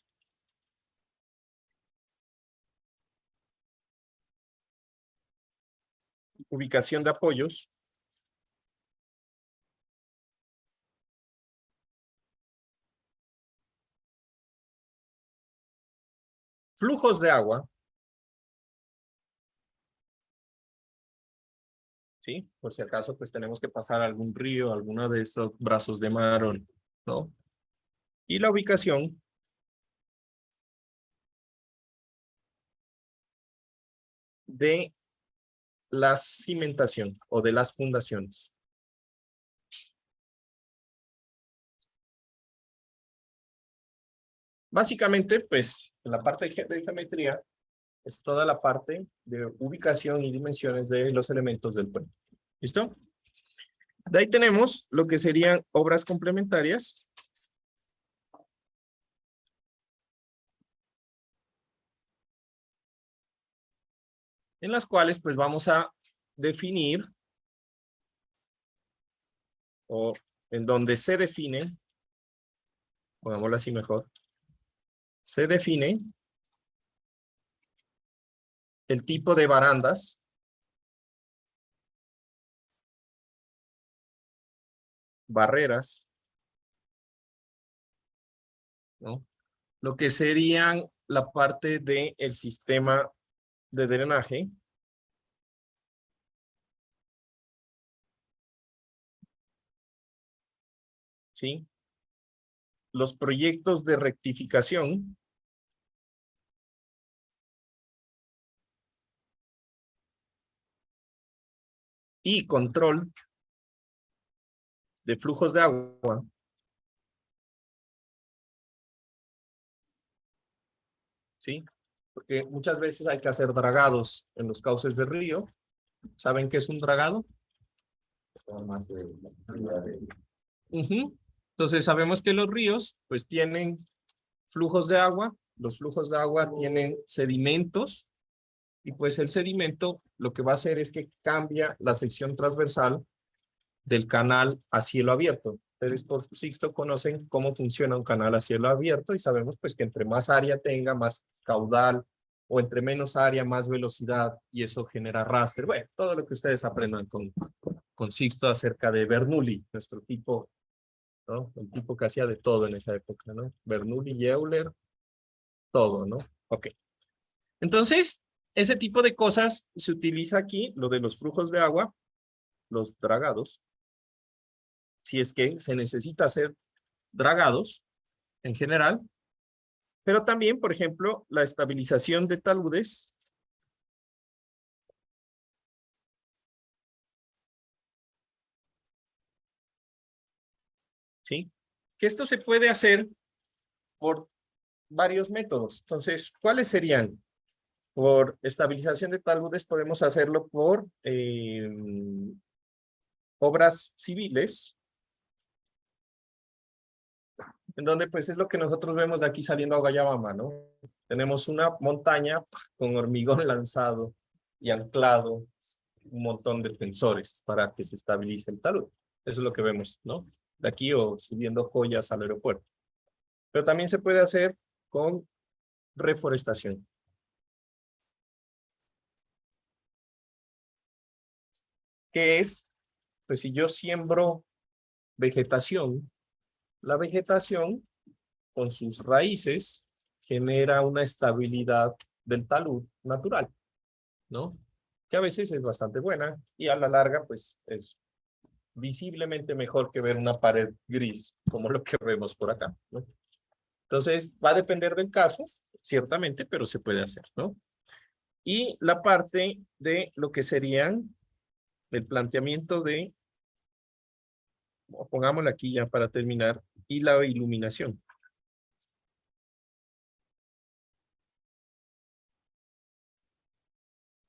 ubicación de apoyos, flujos de agua, ¿sí? Por si acaso, pues tenemos que pasar algún río, alguno de estos brazos de mar, ¿no? Y la ubicación de la cimentación o de las fundaciones. Básicamente, pues, en la parte de geometría es toda la parte de ubicación y dimensiones de los elementos del puente. ¿Listo? De ahí tenemos lo que serían obras complementarias. En las cuales, pues, vamos a definir o en donde se define, pongámoslo así mejor, se define el tipo de barandas, barreras, ¿no? Lo que serían la parte del sistema de drenaje, ¿sí? Los proyectos de rectificación, y control de flujos de agua, ¿sí? Porque muchas veces hay que hacer dragados en los cauces del río. ¿Saben qué es un dragado? Ujú. Entonces sabemos que los ríos pues tienen flujos de agua, los flujos de agua tienen sedimentos y pues el sedimento lo que va a hacer es que cambia la sección transversal del canal a cielo abierto. Ustedes por Sixto conocen cómo funciona un canal a cielo abierto y sabemos pues que entre más área tenga, más caudal, o entre menos área, más velocidad, y eso genera arrastre. Bueno, todo lo que ustedes aprendan con Sixto acerca de Bernoulli, nuestro tipo, ¿no? El tipo que hacía de todo en esa época, ¿no? Bernoulli, Euler, todo, ¿no? Ok. Entonces, ese tipo de cosas se utiliza aquí, lo de los flujos de agua, los dragados, si es que se necesita hacer dragados en general, pero también, por ejemplo, la estabilización de taludes, ¿sí? Que esto se puede hacer por varios métodos. Entonces, ¿cuáles serían? Por estabilización de taludes podemos hacerlo por obras civiles, en donde pues es lo que nosotros vemos de aquí saliendo a Guayabamba, ¿no? Tenemos una montaña con hormigón lanzado y anclado, un montón de tensores para que se estabilice el talud. Eso es lo que vemos, ¿no? De aquí o subiendo joyas al aeropuerto. Pero también se puede hacer con reforestación. ¿Qué es? Pues si yo siembro vegetación, la vegetación con sus raíces genera una estabilidad del talud natural, ¿no? Que a veces es bastante buena y a la larga pues es visiblemente mejor que ver una pared gris como lo que vemos por acá, ¿no? Entonces va a depender del caso, ciertamente, pero se puede hacer, ¿no? Y la parte de lo que serían el planteamiento de, pongámoslo aquí ya para terminar, y la iluminación.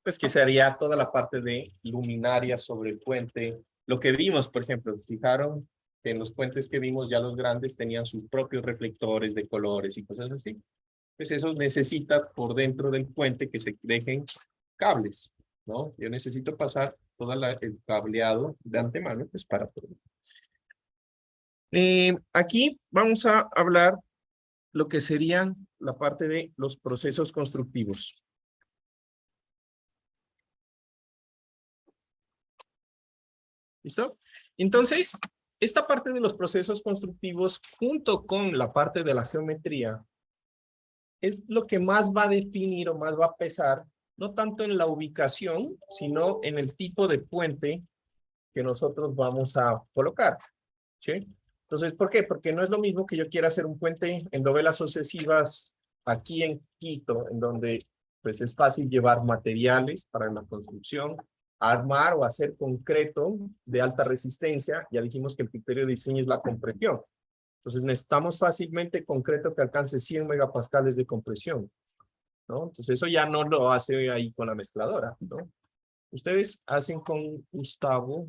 Pues que sería toda la parte de luminaria sobre el puente. Lo que vimos, por ejemplo, fijaron que en los puentes que vimos ya los grandes tenían sus propios reflectores de colores y cosas así. Pues eso necesita por dentro del puente que se dejen cables, ¿no? Yo necesito pasar todo el cableado de antemano, pues para todo. Aquí vamos a hablar lo que serían la parte de los procesos constructivos. ¿Listo? Entonces, esta parte de los procesos constructivos, junto con la parte de la geometría, es lo que más va a definir o más va a pesar, no tanto en la ubicación, sino en el tipo de puente que nosotros vamos a colocar. ¿Sí? Entonces, ¿por qué? Porque no es lo mismo que yo quiera hacer un puente en dovelas sucesivas aquí en Quito, en donde pues es fácil llevar materiales para la construcción, armar o hacer concreto de alta resistencia. Ya dijimos que el criterio de diseño es la compresión. Entonces necesitamos fácilmente concreto que alcance 100 megapascales de compresión, ¿no? Entonces eso ya no lo hace ahí con la mezcladora, ¿no? Ustedes hacen con Gustavo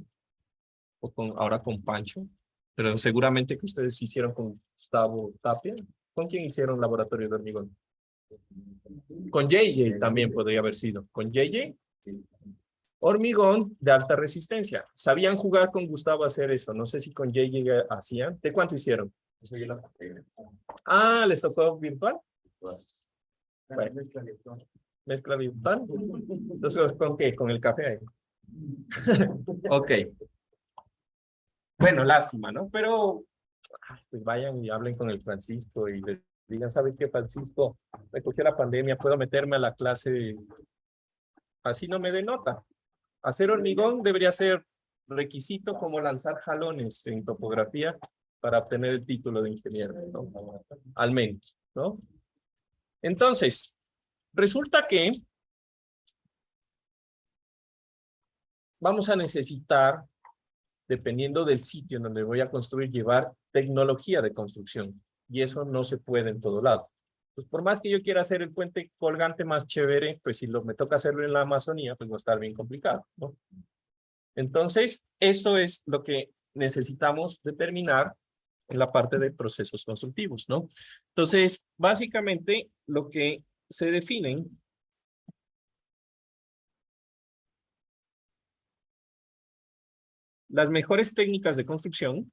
o con, ahora con Pancho, pero seguramente que ustedes hicieron con Gustavo Tapia. ¿Con quién hicieron laboratorio de hormigón? Con JJ también podría haber sido. ¿Con JJ? Hormigón de alta resistencia. ¿Sabían jugar con Gustavo a hacer eso? No sé si con JJ hacían. ¿De cuánto hicieron? Ah, ¿les tocó virtual? Bueno, mezcla virtual. Entonces, ¿con qué? ¿Con el café ahí? Ok. Bueno, lástima, ¿no? Pero pues vayan y hablen con el Francisco y les digan, ¿sabes qué, Francisco? Me cogió la pandemia, puedo meterme a la clase, así no me dé nota. Hacer hormigón debería ser requisito como lanzar jalones en topografía para obtener el título de ingeniero, ¿no? Al menos, ¿no? Entonces, resulta que vamos a necesitar, dependiendo del sitio en donde voy a construir, llevar tecnología de construcción. Y eso no se puede en todo lado. Pues por más que yo quiera hacer el puente colgante más chévere, pues si me toca hacerlo en la Amazonía, pues va a estar bien complicado, ¿no? Entonces, eso es lo que necesitamos determinar en la parte de procesos constructivos, ¿no? Entonces, básicamente, lo que se definen las mejores técnicas de construcción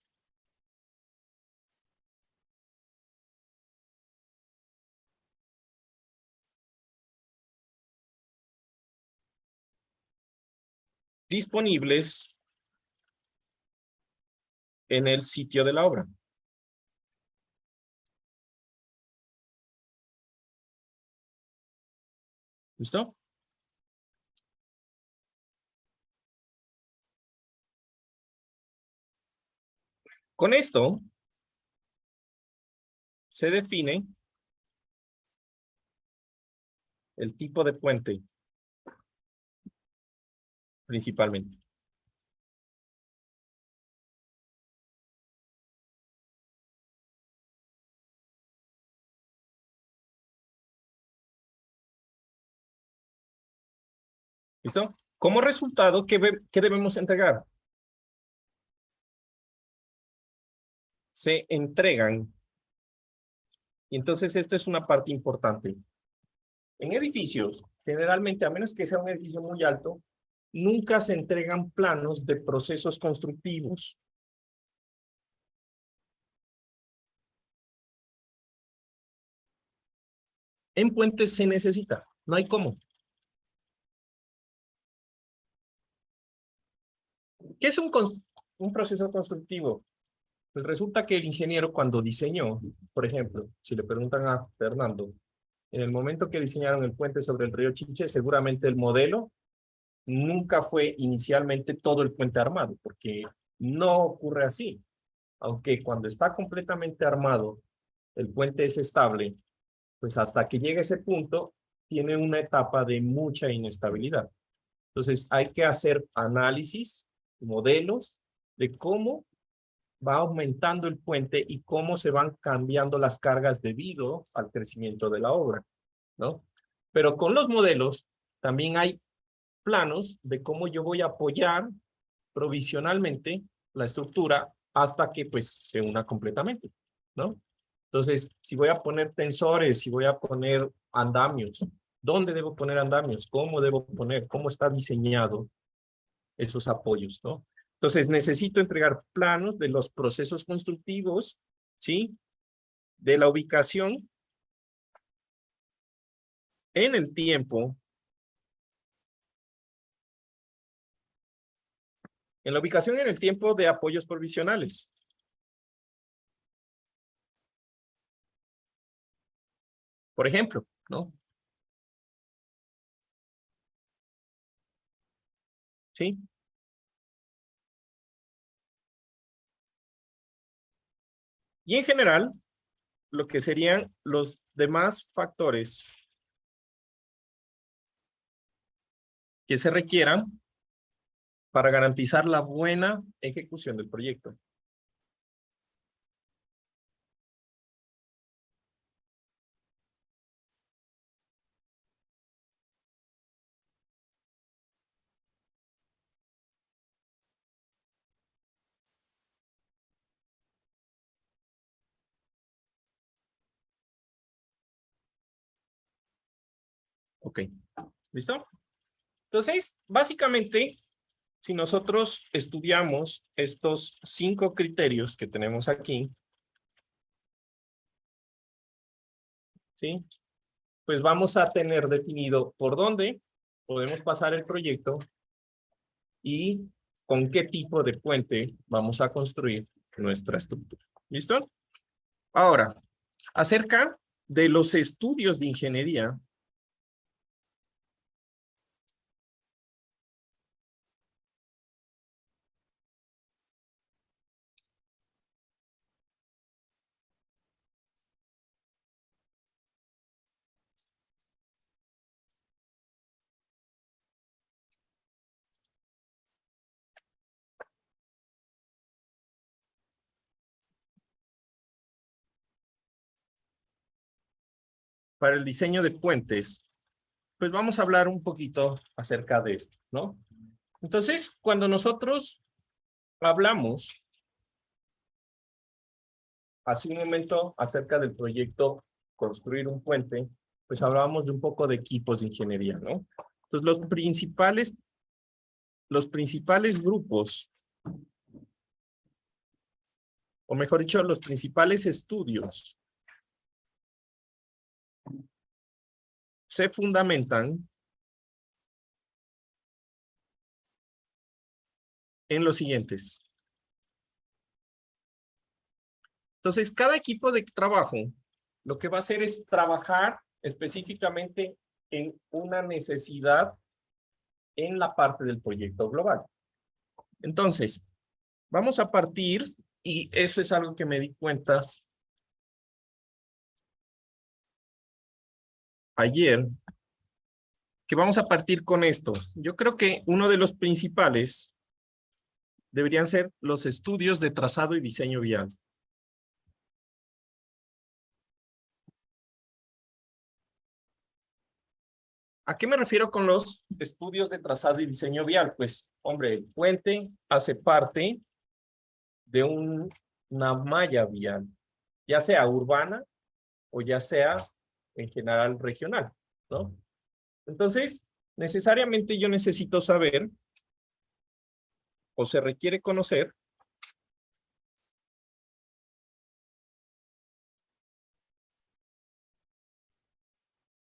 disponibles en el sitio de la obra. ¿Listo? Con esto se define el tipo de puente principalmente. ¿Listo? Como resultado, ¿qué debemos entregar? Se entregan. Y entonces esta es una parte importante. En edificios, generalmente, a menos que sea un edificio muy alto, nunca se entregan planos de procesos constructivos. En puentes se necesita, no hay cómo. ¿Qué es un proceso constructivo? Pues resulta que el ingeniero cuando diseñó, por ejemplo, si le preguntan a Fernando, en el momento que diseñaron el puente sobre el río Chinche, seguramente el modelo nunca fue inicialmente todo el puente armado, porque no ocurre así. Aunque cuando está completamente armado, el puente es estable, pues hasta que llegue a ese punto, tiene una etapa de mucha inestabilidad. Entonces hay que hacer análisis, modelos de cómo va aumentando el puente y cómo se van cambiando las cargas debido al crecimiento de la obra, ¿no? Pero con los modelos también hay planos de cómo yo voy a apoyar provisionalmente la estructura hasta que pues se una completamente, ¿no? Entonces, si voy a poner tensores, si voy a poner andamios, ¿dónde debo poner andamios? ¿Cómo debo poner? ¿Cómo está diseñado esos apoyos, ¿no? Entonces, necesito entregar planos de los procesos constructivos, ¿sí? De la ubicación en el tiempo, de apoyos provisionales. Por ejemplo, ¿no? ¿Sí? Y en general, lo que serían los demás factores que se requieran para garantizar la buena ejecución del proyecto. Ok, ¿listo? Entonces, básicamente, si nosotros estudiamos estos 5 criterios que tenemos aquí, ¿sí? Pues vamos a tener definido por dónde podemos pasar el proyecto y con qué tipo de puente vamos a construir nuestra estructura. ¿Listo? Ahora, acerca de los estudios de ingeniería, para el diseño de puentes, pues vamos a hablar un poquito acerca de esto, ¿no? Entonces, cuando nosotros hablamos hace un momento acerca del proyecto construir un puente, pues hablábamos de un poco de equipos de ingeniería, ¿no? Entonces, los principales grupos, o mejor dicho, los principales estudios se fundamentan en los siguientes. Entonces, cada equipo de trabajo lo que va a hacer es trabajar específicamente en una necesidad en la parte del proyecto global. Entonces, vamos a partir, y eso es algo que me di cuenta ayer, que vamos a partir con esto. Yo creo que uno de los principales deberían ser los estudios de trazado y diseño vial. ¿A qué me refiero con los estudios de trazado y diseño vial? Pues, hombre, el puente hace parte de una malla vial, ya sea urbana o ya sea en general regional, ¿no? Entonces, necesariamente yo necesito saber o se requiere conocer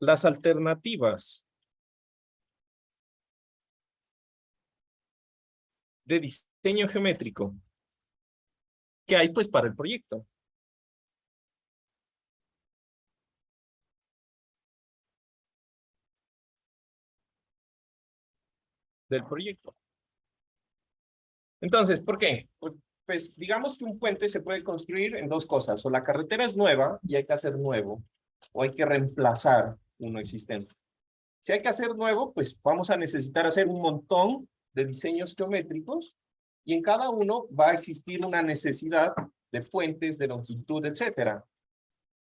las alternativas de diseño geométrico que hay pues para el proyecto. Del proyecto. Entonces, ¿por qué? Pues digamos que un puente se puede construir en dos cosas. O la carretera es nueva y hay que hacer nuevo, o hay que reemplazar uno existente. Si hay que hacer nuevo, pues vamos a necesitar hacer un montón de diseños geométricos y en cada uno va a existir una necesidad de puentes, de longitud, etcétera.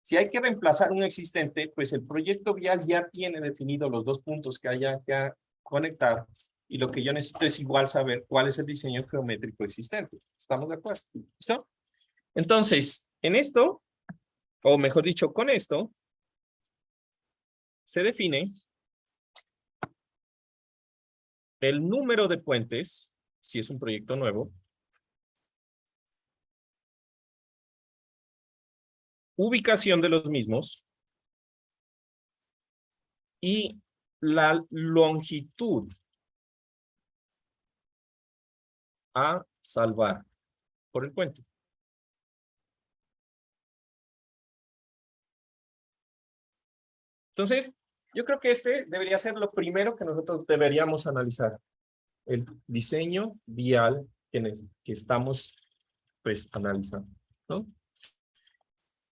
Si hay que reemplazar un existente, pues el proyecto vial ya tiene definido los dos puntos que haya que conectar y lo que yo necesito es igual saber cuál es el diseño geométrico existente. ¿Estamos de acuerdo? ¿Listo? Entonces, en esto, o mejor dicho, con esto, se define el número de puentes, si es un proyecto nuevo, ubicación de los mismos y la longitud a salvar por el puente. Entonces, yo creo que este debería ser lo primero que nosotros deberíamos analizar. El diseño vial que estamos pues analizando, ¿no?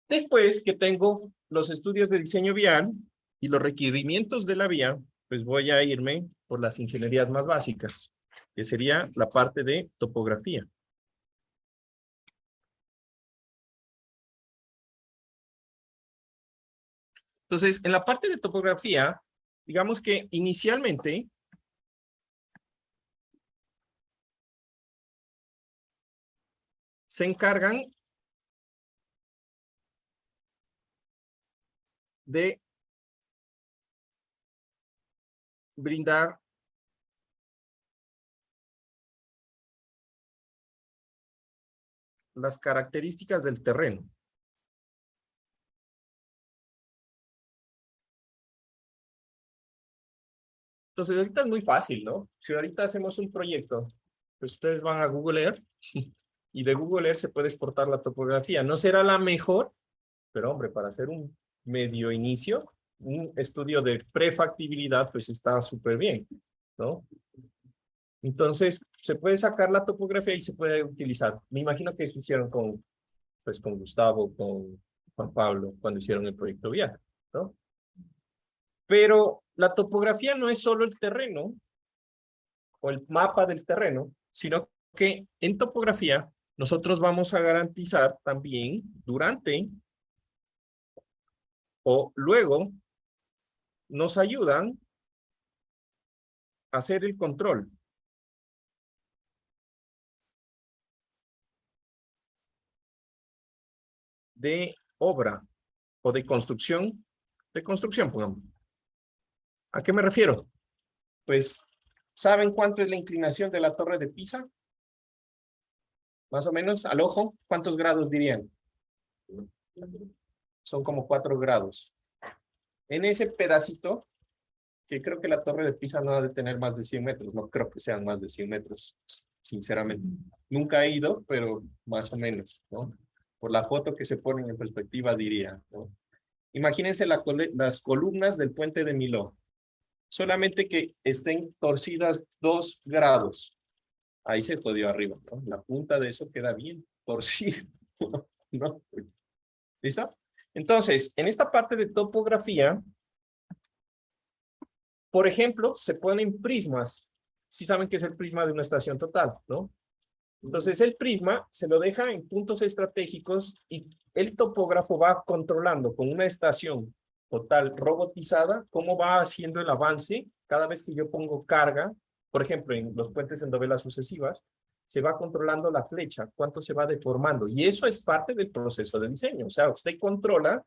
Después que tengo los estudios de diseño vial y los requerimientos de la vía, pues voy a irme por las ingenierías más básicas, que sería la parte de topografía. Entonces, en la parte de topografía, digamos que inicialmente se encargan de brindar las características del terreno. Entonces, ahorita es muy fácil, ¿no? Si ahorita hacemos un proyecto, pues ustedes van a Google Earth y de Google Earth se puede exportar la topografía. No será la mejor, pero hombre, para hacer un medio inicio, un estudio de prefactibilidad, pues está súper bien, ¿no? Entonces, se puede sacar la topografía y se puede utilizar. Me imagino que eso hicieron pues, con Gustavo, con Juan Pablo, cuando hicieron el proyecto vial, ¿no? Pero la topografía no es solo el terreno o el mapa del terreno, sino que en topografía nosotros vamos a garantizar también durante o luego nos ayudan a hacer el control de obra o de construcción, pongamos. ¿A qué me refiero? Pues, ¿saben cuánto es la inclinación de la Torre de Pisa? Más o menos, al ojo, ¿cuántos grados dirían? Son como 4 grados. En ese pedacito, que creo que la Torre de Pisa no ha de tener más de 100 metros, no creo que sean más de 100 metros, sinceramente. Nunca he ido, pero más o menos, ¿no? Por la foto que se pone en perspectiva diría, ¿no? Imagínense las columnas del puente de Miló, solamente que estén torcidas 2 grados. Ahí se jodió arriba, ¿no? La punta de eso queda bien torcida, ¿no? ¿Listo? Entonces, en esta parte de topografía, por ejemplo, se ponen prismas. Sí saben que es el prisma de una estación total, ¿no? Entonces, el prisma se lo deja en puntos estratégicos y el topógrafo va controlando con una estación total robotizada cómo va haciendo el avance cada vez que yo pongo carga. Por ejemplo, en los puentes en dovelas sucesivas, se va controlando la flecha, cuánto se va deformando. Y eso es parte del proceso de diseño. O sea, usted controla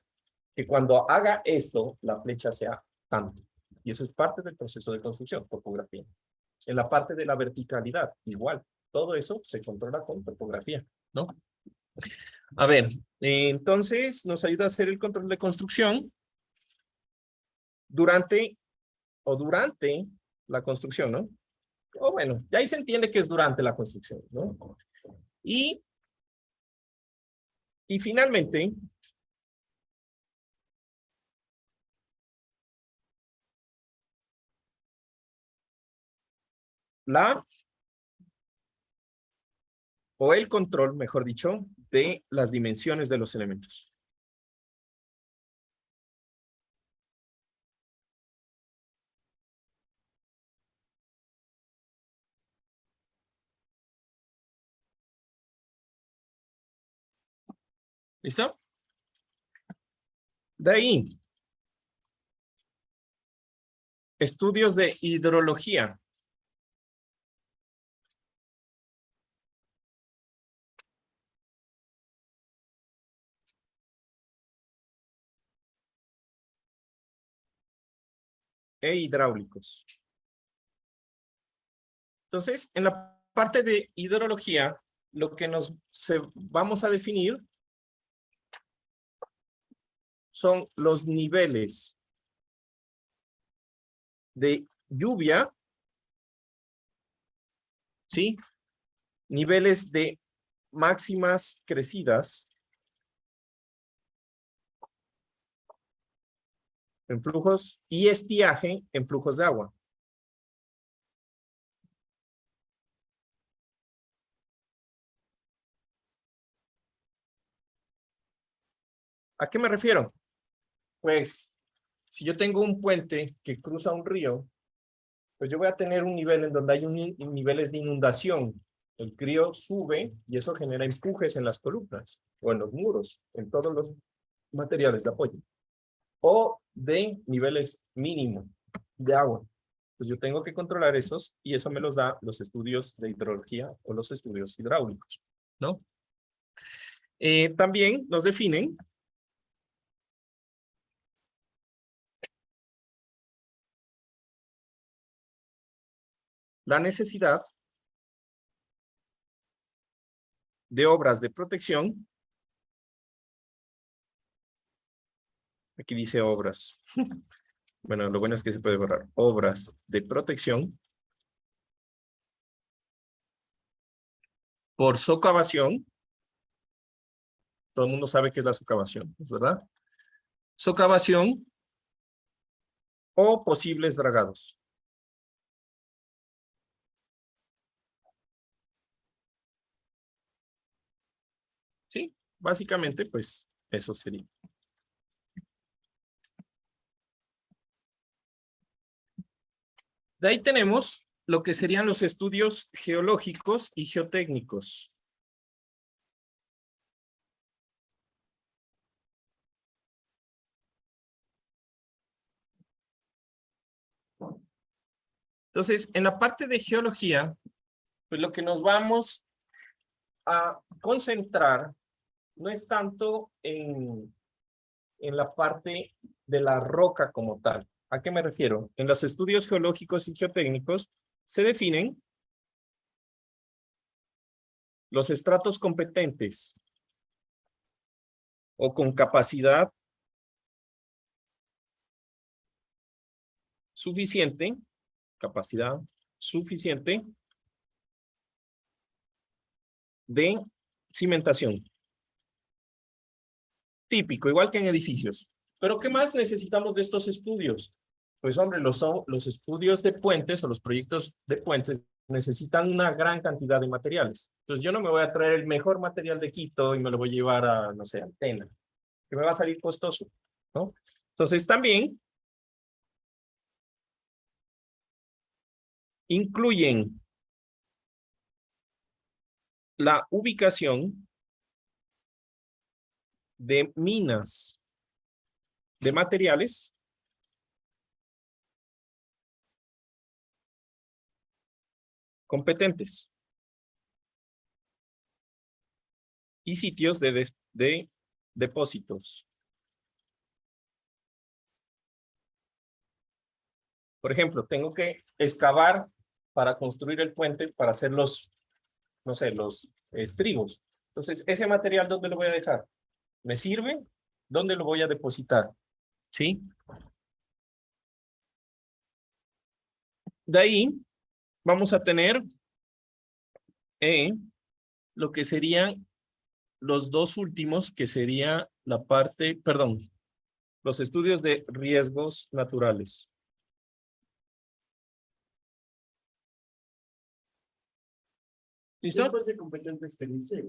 que cuando haga esto, la flecha sea tanto. Y eso es parte del proceso de construcción, topografía. En la parte de la verticalidad, igual. Todo eso se controla con topografía, ¿no? A ver, entonces nos ayuda a hacer el control de construcción. durante la construcción, ¿no? O bueno, ya ahí se entiende que es durante la construcción, ¿no? Y finalmente, o el control, mejor dicho, de las dimensiones de los elementos. ¿Listo? De ahí, estudios de hidrología. E hidráulicos. Entonces, en la parte de hidrología, lo que vamos a definir son los niveles de lluvia, ¿sí? Niveles de máximas crecidas en flujos y estiaje en flujos de agua. ¿A qué me refiero? Pues, si yo tengo un puente que cruza un río, pues yo voy a tener un nivel en donde hay niveles de inundación. El río sube y eso genera empujes en las columnas o en los muros, en todos los materiales de apoyo. O de niveles mínimos de agua. Pues yo tengo que controlar esos y eso me los da los estudios de hidrología o los estudios hidráulicos, ¿no? También nos definen la necesidad de obras de protección. Aquí dice obras. Bueno, lo bueno es que se puede borrar. Obras de protección por socavación. Todo el mundo sabe qué es la socavación, ¿verdad? Socavación o posibles dragados. Sí, básicamente, pues, eso sería. De ahí tenemos lo que serían los estudios geológicos y geotécnicos. Entonces, en la parte de geología, pues lo que nos vamos a concentrar no es tanto en la parte de la roca como tal. ¿A qué me refiero? En los estudios geológicos y geotécnicos se definen los estratos competentes o con capacidad suficiente, de cimentación. Típico, igual que en edificios. Pero ¿qué más necesitamos de estos estudios? Pues hombre, los estudios de puentes o los proyectos de puentes necesitan una gran cantidad de materiales. Entonces yo no me voy a traer el mejor material de Quito y me lo voy a llevar a, no sé, Antena, que me va a salir costoso, ¿no? Entonces también incluyen la ubicación de minas de materiales competentes y sitios de depósitos. Por ejemplo, tengo que excavar para construir el puente, para hacer los, no sé, los estribos. Entonces, ese material, ¿dónde lo voy a dejar? ¿Me sirve? ¿Dónde lo voy a depositar? ¿Sí? De ahí vamos a tener lo que serían los dos últimos, que sería la parte, perdón, los estudios de riesgos naturales. ¿Listo? Después de competente experiencia.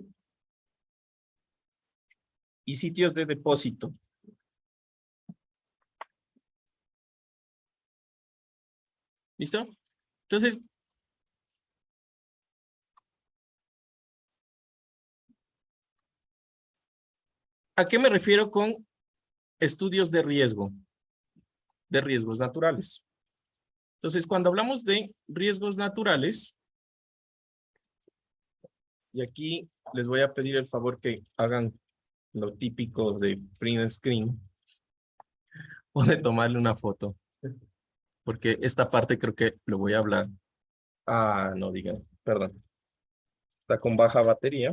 Y sitios de depósito. ¿Listo? Entonces, ¿a qué me refiero con estudios de riesgo? De riesgos naturales. Entonces, cuando hablamos de riesgos naturales, y aquí les voy a pedir el favor que hagan lo típico de print screen, o de tomarle una foto, porque esta parte creo que lo voy a hablar. Ah, no digan, perdón. Está con baja batería.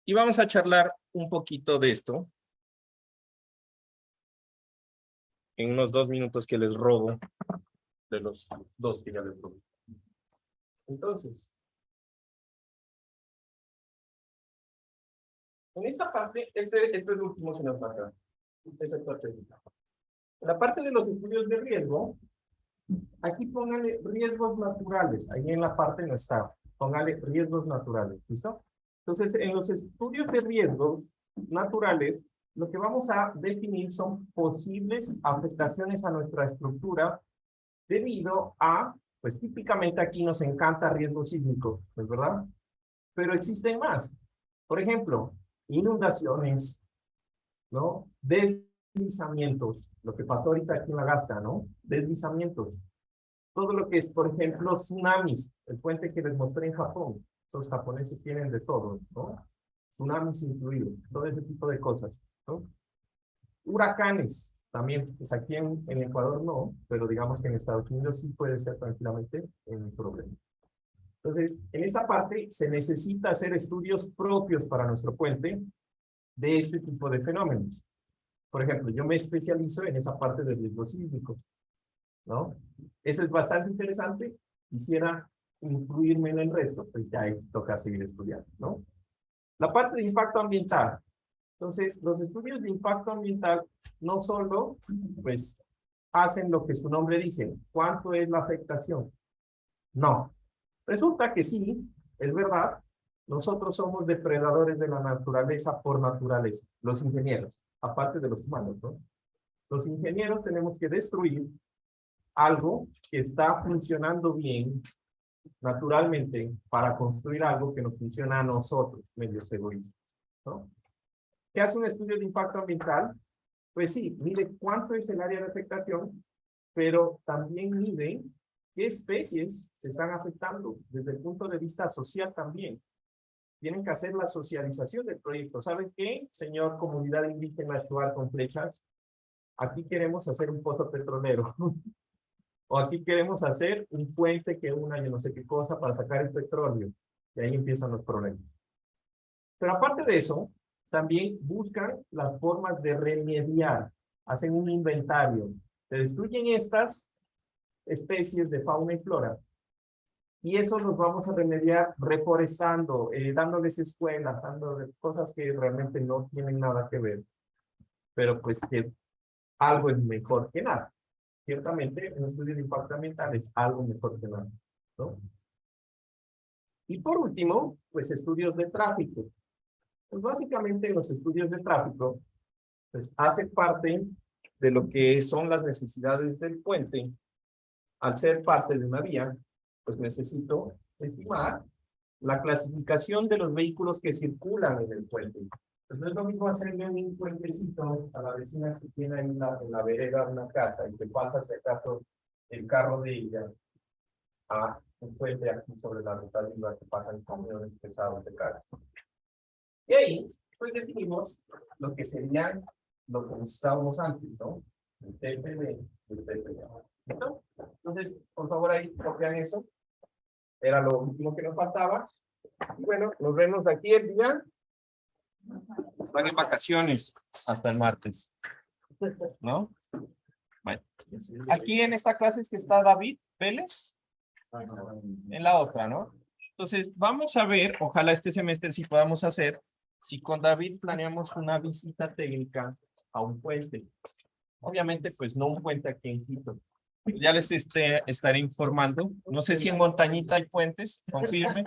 Y vamos a charlar un poquito de esto en unos 2 minutos que les robo de los 2 que ya les robo. Entonces, en esta parte, este es el último que nos falta. Esta parte. En la parte de los estudios de riesgo, aquí póngale riesgos naturales. Ahí en la parte no está. Póngale riesgos naturales. ¿Listo? Entonces, en los estudios de riesgos naturales, lo que vamos a definir son posibles afectaciones a nuestra estructura debido a, pues típicamente aquí nos encanta riesgo sísmico, ¿es verdad? Pero existen más. Por ejemplo, inundaciones, ¿no? Deslizamientos, lo que pasó ahorita aquí en la Gasca, ¿no? Deslizamientos. Todo lo que es, por ejemplo, tsunamis, el puente que les mostré en Japón. Los japoneses tienen de todo, ¿no? Tsunamis incluidos, todo ese tipo de cosas, ¿no? Huracanes, también, pues aquí en Ecuador no, pero digamos que en Estados Unidos sí puede ser tranquilamente un problema. Entonces, en esa parte se necesita hacer estudios propios para nuestro puente de este tipo de fenómenos. Por ejemplo, yo me especializo en esa parte del riesgo sísmico, ¿no? Eso es bastante interesante. Quisiera incluirme en el resto, pues ya toca seguir estudiando, ¿no? La parte de impacto ambiental. Entonces, los estudios de impacto ambiental no solo, pues, hacen lo que su nombre dice, ¿cuánto es la afectación? No. Resulta que sí, es verdad, nosotros somos depredadores de la naturaleza por naturaleza, los ingenieros, aparte de los humanos, ¿no? Los ingenieros tenemos que destruir algo que está funcionando bien naturalmente para construir algo que nos funciona a nosotros, medios egoístas, ¿no? ¿Qué hace un estudio de impacto ambiental? Pues sí, mide cuánto es el área de afectación, pero también mide qué especies se están afectando desde el punto de vista social también. Tienen que hacer la socialización del proyecto. ¿Saben qué, señor comunidad indígena Shuar con flechas? Aquí queremos hacer un pozo petrolero. O aquí queremos hacer un puente que una yo no sé qué cosa para sacar el petróleo. Y ahí empiezan los problemas. Pero aparte de eso, también buscan las formas de remediar. Hacen un inventario. Se destruyen estas especies de fauna y flora. Y eso los vamos a remediar reforestando, dándoles escuelas, dándoles cosas que realmente no tienen nada que ver. Pero pues que algo es mejor que nada. Ciertamente, un estudio de impacto ambiental es algo mejor que nada, ¿no? Y por último, pues estudios de tráfico. Pues básicamente los estudios de tráfico, pues hace parte de lo que son las necesidades del puente. Al ser parte de una vía, pues necesito estimar la clasificación de los vehículos que circulan en el puente. Pues no es lo mismo hacerle un puentecito a la vecina que tiene ahí en la vereda de una casa y que pasa, si acaso, el carro de ella a un puente aquí sobre la ruta viva que pasan camiones pesados de carga. Y ahí, pues definimos lo que serían lo que necesitábamos antes, ¿no? El TPD, el TPD. ¿Listo? Entonces, por favor, ahí copian eso. Era lo último que nos faltaba. Y bueno, nos vemos de aquí el día. Van en vacaciones. hasta el martes, ¿no? Bueno, aquí en esta clase es que está David Vélez, en la otra, ¿no? Entonces, vamos a ver, ojalá este semestre sí podamos hacer, si con David planeamos una visita técnica a un puente. Obviamente, pues no un puente aquí en Quito. Ya les estaré informando. No sé si en Montañita hay puentes, confirme.